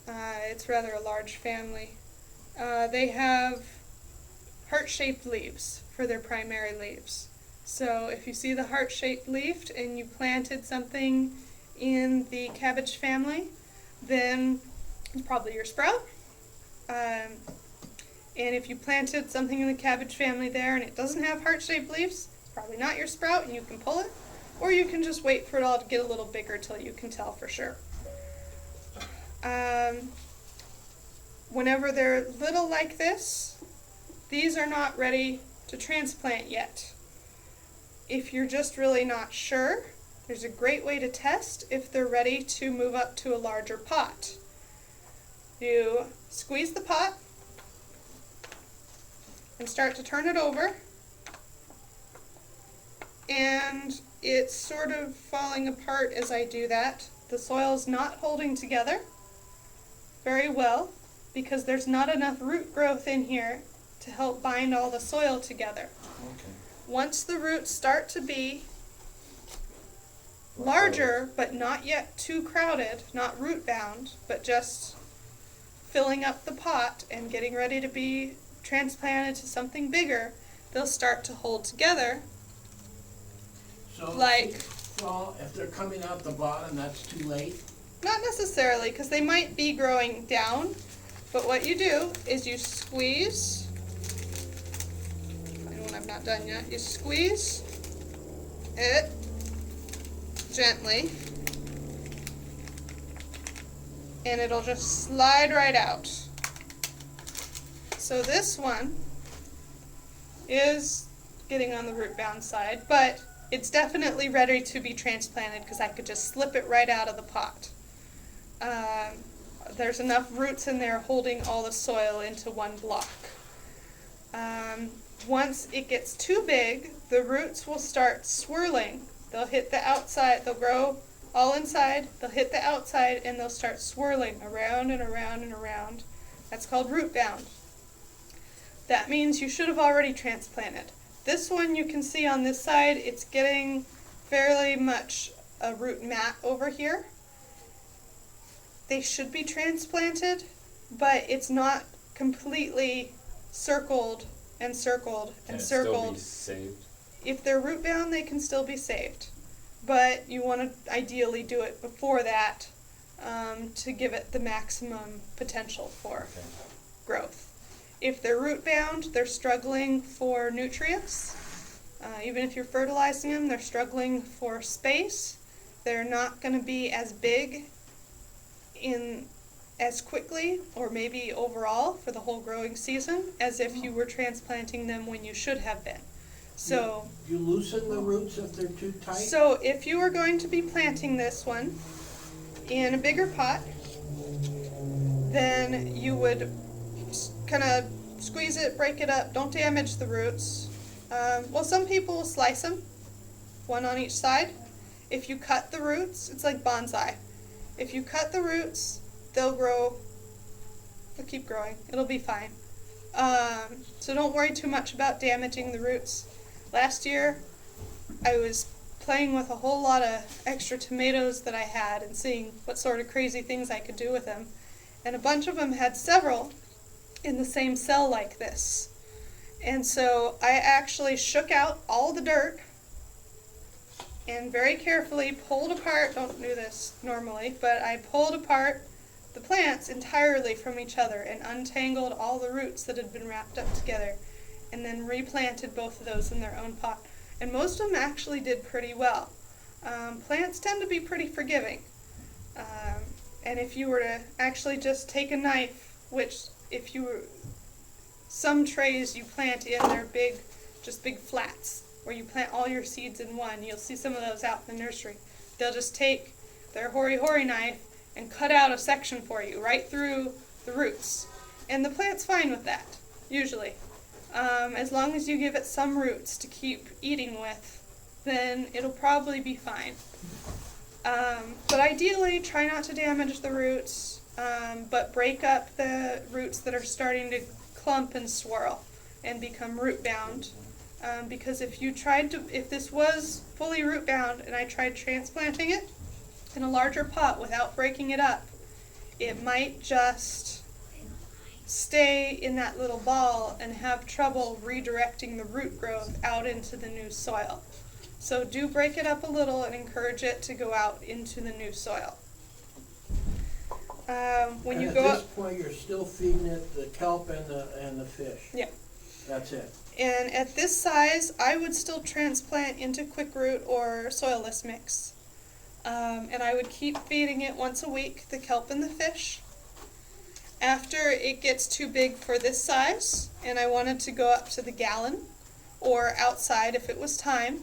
It's rather a large family. They have heart-shaped leaves for their primary leaves. So if you see the heart-shaped leaf and you planted something in the cabbage family, then it's probably your sprout. And if you planted something in the cabbage family there and it doesn't have heart-shaped leaves, it's probably not your sprout and you can pull it. Or you can just wait for it all to get a little bigger till you can tell for sure. Whenever they're little like this, these are not ready to transplant yet. If you're just really not sure, there's a great way to test if they're ready to move up to a larger pot. You squeeze the pot and start to turn it over, and it's sort of falling apart as I do that. The soil's not holding together very well because there's not enough root growth in here to help bind all the soil together. Okay. Once the roots start to be larger, but not yet too crowded, not root bound, but just filling up the pot and getting ready to be transplanted to something bigger, they'll start to hold together. So, Like- well, if they're coming out the bottom, that's too late. Not necessarily, because they might be growing down, but what you do is you squeeze, find one I've not done yet, you squeeze it gently, and it'll just slide right out. So this one is getting on the root bound side, but it's definitely ready to be transplanted because I could just slip it right out of the pot. There's enough roots in there holding all the soil into one block. Once it gets too big, the roots will start swirling. They'll hit the outside, they'll grow all inside, they'll hit the outside, and they'll start swirling around and around and around. That's called root bound. That means you should have already transplanted. This one you can see on this side, it's getting fairly much a root mat over here. They should be transplanted, but it's not completely circled and circled Can and it still circled. be saved? If they're root bound, they can still be saved, but you want to ideally do it before that to give it the maximum potential for Okay. growth. If they're root bound, they're struggling for nutrients. Even if you're fertilizing them, they're struggling for space. They're not going to be as big in as quickly, or maybe overall for the whole growing season, as if you were transplanting them when you should have been. So, You loosen the roots if they're too tight? so if you were going to be planting this one in a bigger pot, then you would kind of squeeze it, break it up, don't damage the roots. Well, some people will slice them, one on each side. If you cut the roots, it's like bonsai. If you cut the roots, they'll grow, they'll keep growing, it'll be fine. So don't worry too much about damaging the roots. Last year, I was playing with a whole lot of extra tomatoes that I had and seeing what sort of crazy things I could do with them. And a bunch of them had several in the same cell like this. And so I actually shook out all the dirt and very carefully pulled apart, don't do this normally, but I pulled apart the plants entirely from each other and untangled all the roots that had been wrapped up together, and then replanted both of those in their own pot. And most of them actually did pretty well. Plants tend to be pretty forgiving. And if you were to actually just take a knife, which if you were, some trays you plant in, they're big, just big flats, where you plant all your seeds in one. You'll see some of those out in the nursery. They'll just take their hori-hori knife and cut out a section for you, right through the roots. And the plant's fine with that, usually. As long as you give it some roots to keep eating with, then it'll probably be fine. But ideally, try not to damage the roots, but break up the roots that are starting to clump and swirl and become root bound. Because if this was fully root bound and I tried transplanting it in a larger pot without breaking it up, it might just stay in that little ball and have trouble redirecting the root growth out into the new soil. So do break it up a little and encourage it to go out into the new soil. When you go At this up, point, you're still feeding it the kelp and the fish? Yeah. That's it? and at this size, I would still transplant into quick root or soilless mix. And I would keep feeding it once a week, the kelp and the fish. After it gets too big for this size, and I wanted to go up to the gallon, or outside if it was time.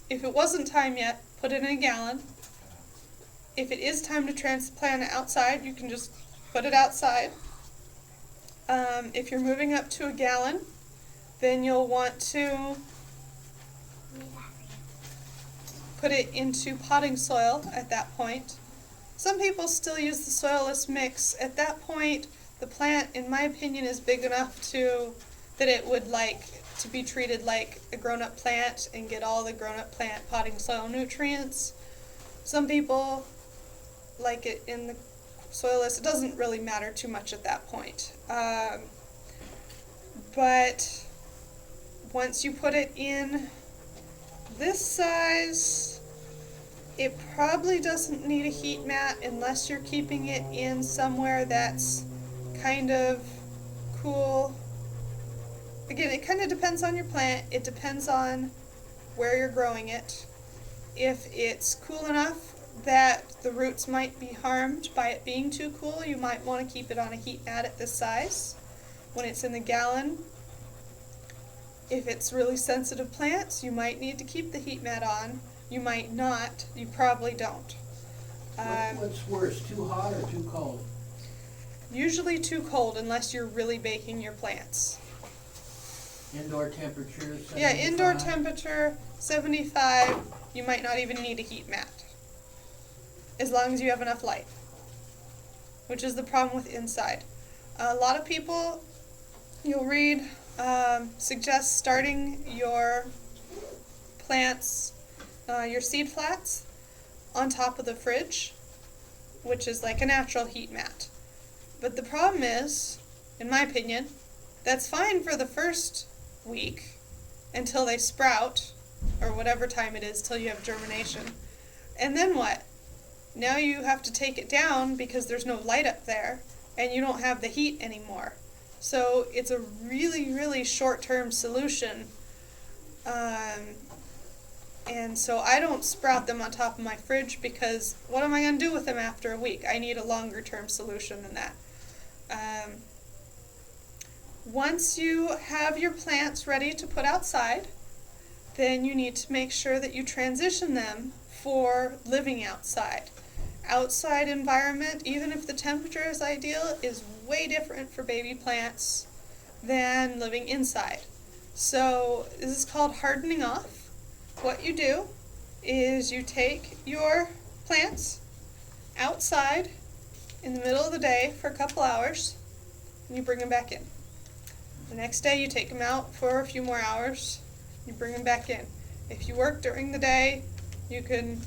If it wasn't time yet, put it in a gallon. If it is time to transplant it outside, you can just put it outside. If you're moving up to a gallon, then you'll want to put it into potting soil at that point. Some people still use the soilless mix. At that point, the plant, in my opinion, is big enough that it would like to be treated like a grown-up plant and get all the grown-up plant potting soil nutrients. Some people like it in the soilless. It doesn't really matter too much at that point. But once you put it in this size, it probably doesn't need a heat mat unless you're keeping it in somewhere that's kind of cool. Again, it kind of depends on your plant. It depends on where you're growing it. If it's cool enough that the roots might be harmed by it being too cool, you might want to keep it on a heat mat at this size. When it's in the gallon, if it's really sensitive plants, you might need to keep the heat mat on. You might not. You probably don't. What's worse, too hot or too cold? Usually too cold unless you're really baking your plants. Indoor temperature, 75? Yeah, indoor temperature, 75. You might not even need a heat mat, as long as you have enough light, which is the problem with inside. A lot of people, you'll read, suggest starting your plants, your seed flats, on top of the fridge, which is like a natural heat mat. But the problem is, in my opinion, that's fine for the first week until they sprout, or whatever time it is till you have germination. And then what? Now you have to take it down because there's no light up there and you don't have the heat anymore. So it's a really, really short-term solution. And so I don't sprout them on top of my fridge because what am I going to do with them after a week? I need a longer-term solution than that. Once you have your plants ready to put outside, then you need to make sure that you transition them for living outside. Outside environment, even if the temperature is ideal, is way different for baby plants than living inside. So this is called hardening off. What you do is you take your plants outside in the middle of the day for a couple hours and you bring them back in. The next day you take them out for a few more hours, you bring them back in. If you work during the day, you can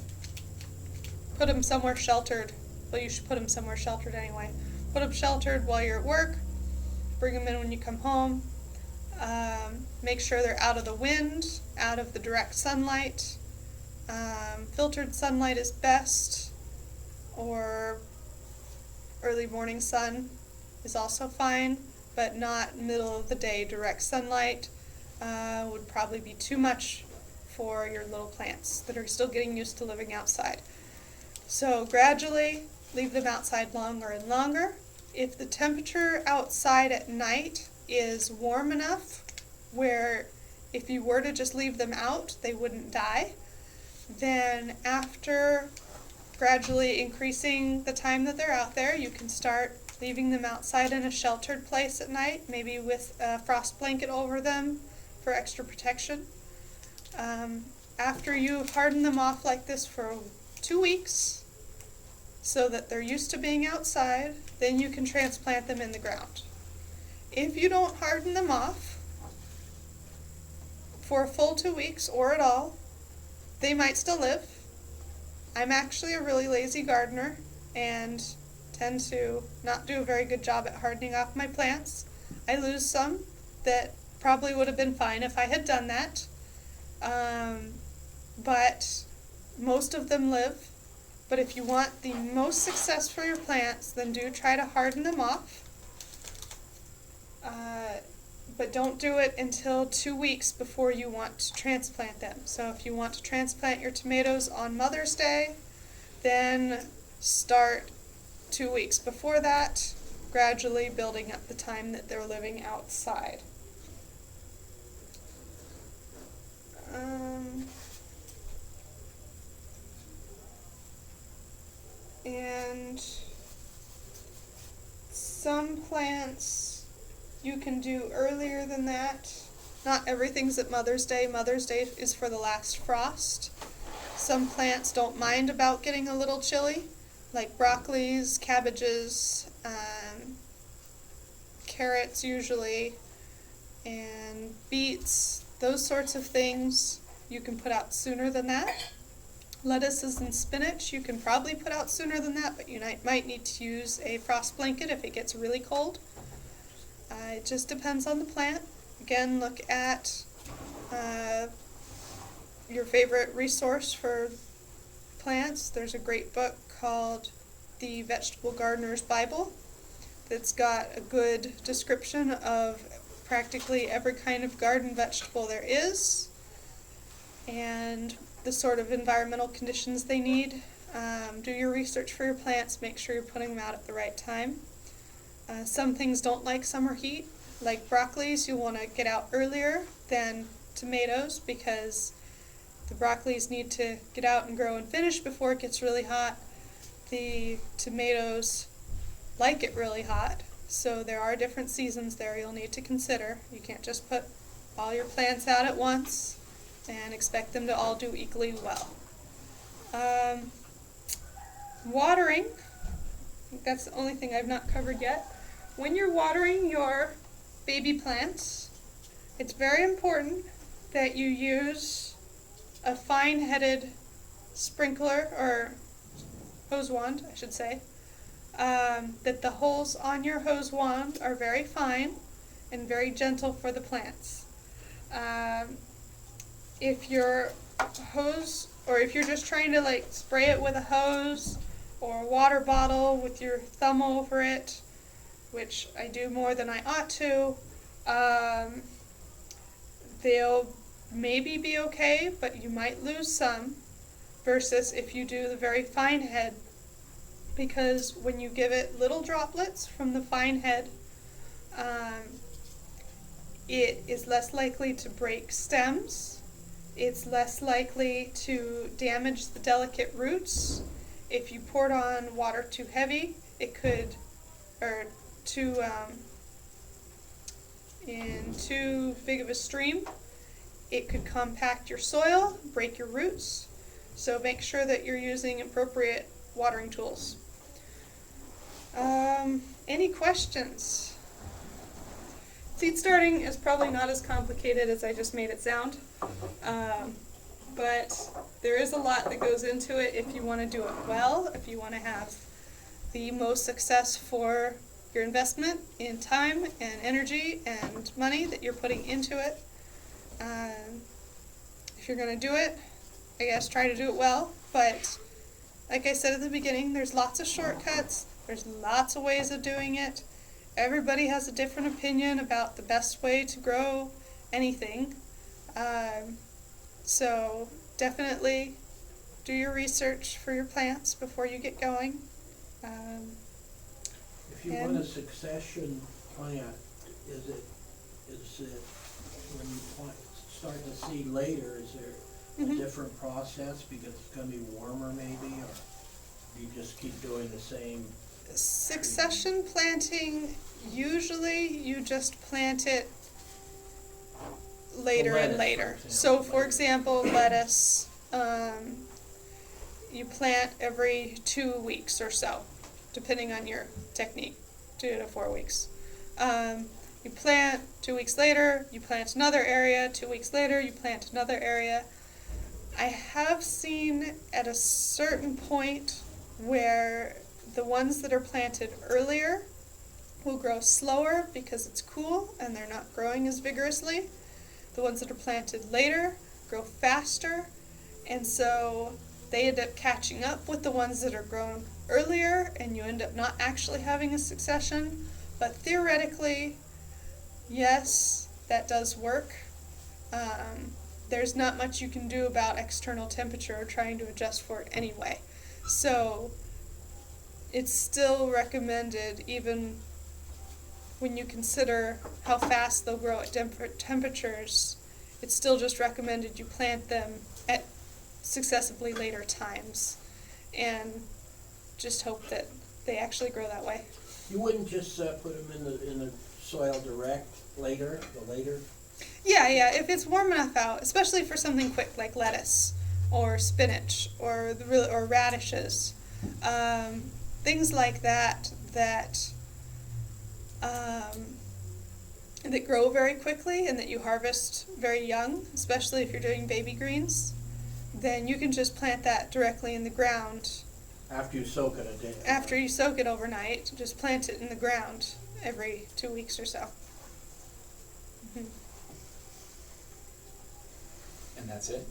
put them somewhere sheltered. Well, you should put them somewhere sheltered anyway. Put them sheltered while you're at work, bring them in when you come home. Make sure they're out of the wind, out of the direct sunlight. Filtered sunlight is best, or early morning sun is also fine, but not middle of the day direct sunlight. Would probably be too much for your little plants that are still getting used to living outside. So gradually leave them outside longer and longer. If the temperature outside at night is warm enough where if you were to just leave them out, they wouldn't die, then after gradually increasing the time that they're out there, you can start leaving them outside in a sheltered place at night, maybe with a frost blanket over them for extra protection. After you've hardened them off like this for 2 weeks, so that they're used to being outside, then you can transplant them in the ground. If you don't harden them off for a full 2 weeks or at all, they might still live. I'm actually a really lazy gardener and tend to not do a very good job at hardening off my plants. I lose some that probably would have been fine if I had done that. But most of them live. But if you want the most success for your plants, then do try to harden them off. But don't do it until 2 weeks before you want to transplant them. So if you want to transplant your tomatoes on Mother's Day, then start 2 weeks before that, gradually building up the time that they're living outside. And some plants you can do earlier than that. Not everything's at Mother's Day. Mother's Day is for the last frost. Some plants don't mind about getting a little chilly, like broccolis, cabbages, carrots usually, and beets. Those sorts of things you can put out sooner than that. Lettuces and spinach you can probably put out sooner than that, but you might need to use a frost blanket if it gets really cold. It just depends on the plant. Again, look at your favorite resource for plants. There's a great book called The Vegetable Gardener's Bible that's got a good description of practically every kind of garden vegetable there is and the sort of environmental conditions they need. Do your research for your plants. Make sure you're putting them out at the right time. Some things don't like summer heat, like broccolis. You'll want to get out earlier than tomatoes because the broccolis need to get out and grow and finish before it gets really hot. The tomatoes like it really hot, so there are different seasons there you'll need to consider. You can't just put all your plants out at once and expect them to all do equally well. Watering, I think that's the only thing I've not covered yet. When you're watering your baby plants, it's very important that you use a fine-headed sprinkler, or hose wand, I should say, that the holes on your hose wand are very fine and very gentle for the plants. If your hose, or if you're just trying to like spray it with a hose or a water bottle with your thumb over it, which I do more than I ought to, they'll maybe be okay, but you might lose some, versus if you do the very fine head, because when you give it little droplets from the fine head, it is less likely to break stems. It's less likely to damage the delicate roots. If you poured on water too heavy, it could, or in too big of a stream, it could compact your soil, break your roots. So make sure that you're using appropriate watering tools. Any questions? Seed starting is probably not as complicated as I just made it sound, but there is a lot that goes into it if you want to do it well, if you want to have the most success for your investment in time and energy and money that you're putting into it. If you're going to do it, I guess try to do it well. But like I said at the beginning, there's lots of shortcuts. There's lots of ways of doing it. Everybody has a different opinion about the best way to grow anything. So definitely do your research for your plants before you get going. If you want a succession plant, is it when you start to seed later, is there a different process because it's gonna be warmer maybe, or do you just keep doing the same? Succession planting, usually you just plant it later lettuce, and for later. example, So for later. example, lettuce, you plant every 2 weeks or so, depending on your technique, 2 to 4 weeks. You plant 2 weeks later, you plant another area, 2 weeks later, you plant another area. I have seen at a certain point where the ones that are planted earlier will grow slower because it's cool and they're not growing as vigorously. The ones that are planted later grow faster, and so they end up catching up with the ones that are grown earlier, and you end up not actually having a succession. But theoretically, yes, that does work. There's not much you can do about external temperature or trying to adjust for it anyway. So it's still recommended, even when you consider how fast they'll grow at different temperatures, it's still just recommended you plant them at successively later times and just hope that they actually grow that way. You wouldn't just put them in the soil direct later? Yeah, if it's warm enough out, especially for something quick like lettuce or spinach or radishes, things like that grow very quickly and that you harvest very young, especially if you're doing baby greens, then you can just plant that directly in the ground. After you soak it a day? After you soak it overnight, just plant it in the ground every 2 weeks or so. And that's it?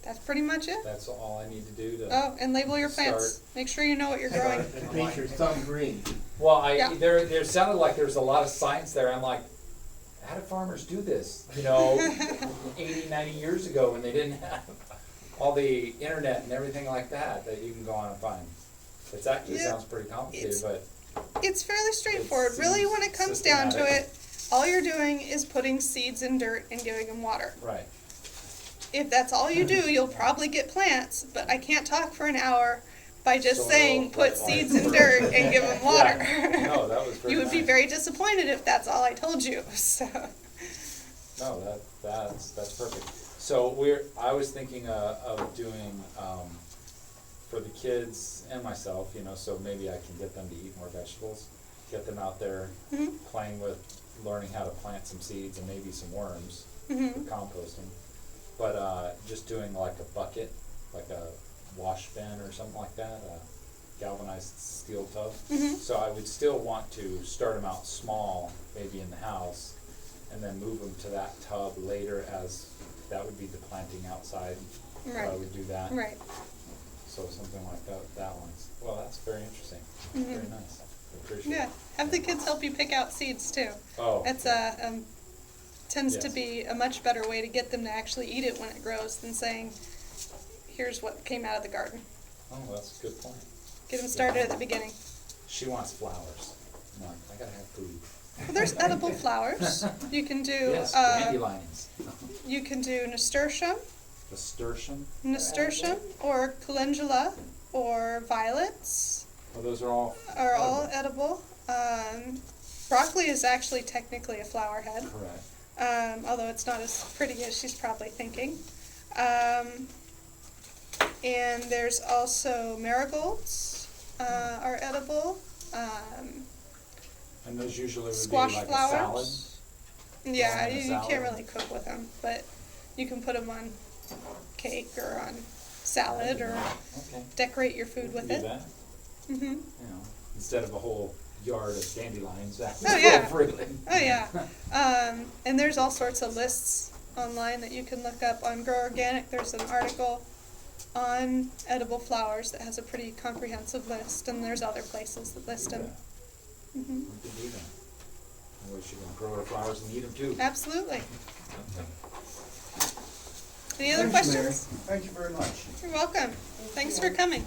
That's pretty much it. That's all I need to do to? Oh, and label your plants. Start. Make sure you know what you're growing. It makes your thumb green. Well, Yeah. there sounded like there was a lot of science there. I'm like, how do farmers do this? 80, 90 years ago when they didn't have all the internet and everything like that you can go on and find. It actually Yeah, sounds pretty complicated, but It's fairly straightforward. Really, when it comes down to it, all you're doing is putting seeds in dirt and giving them water. right. If that's all you do, you'll probably get plants, but I can't talk for an hour by just So saying put right, seeds right. in dirt and give them water. Yeah. No, that was very You would be nice. very disappointed if that's all I told you. So, No, that's perfect. So I was thinking of doing, for the kids and myself, so maybe I can get them to eat more vegetables, get them out there playing with, learning how to plant some seeds and maybe some worms, for composting. But just doing like a bucket, like a wash bin or something like that, a galvanized steel tub. So I would still want to start them out small, maybe in the house, and then move them to that tub later, as that would be the planting outside. So I right, would do that. right. So something like that one's, well, that's very interesting. Very nice. I appreciate Yeah, it. have the kids help you pick out seeds too. Oh. That's tends to Yes. be a much better way to get them to actually eat it when it grows than saying, here's what came out of the garden. Oh, that's a good point. Get them started at the beginning. She wants flowers. I'm like, I gotta have food. Well, there's edible flowers. You can do Yes, dandelions. you can do nasturtium, Nasturtium. or calendula, or violets Well, those are all. are all edible. Broccoli is actually technically a flower head, Correct. although it's not as pretty as she's probably thinking. And there's also marigolds are edible. And those usually would be Squash like flowers. a salad. Yeah, in a you salad. can't really cook with them, but you can put them on cake or on salad or Okay. decorate your food with Do it. that, Mm-hmm. instead of a whole yard of dandelions that Oh, yeah. grow freely. Oh, yeah. And there's all sorts of lists online that you can look up. On Grow Organic, there's an article on edible flowers that has a pretty comprehensive list, and there's other places that list them. We can do that. And we should grow our flowers and eat them too. Absolutely. Any other Thanks, Mary. questions? Thank you very much. You're welcome. Thanks for coming.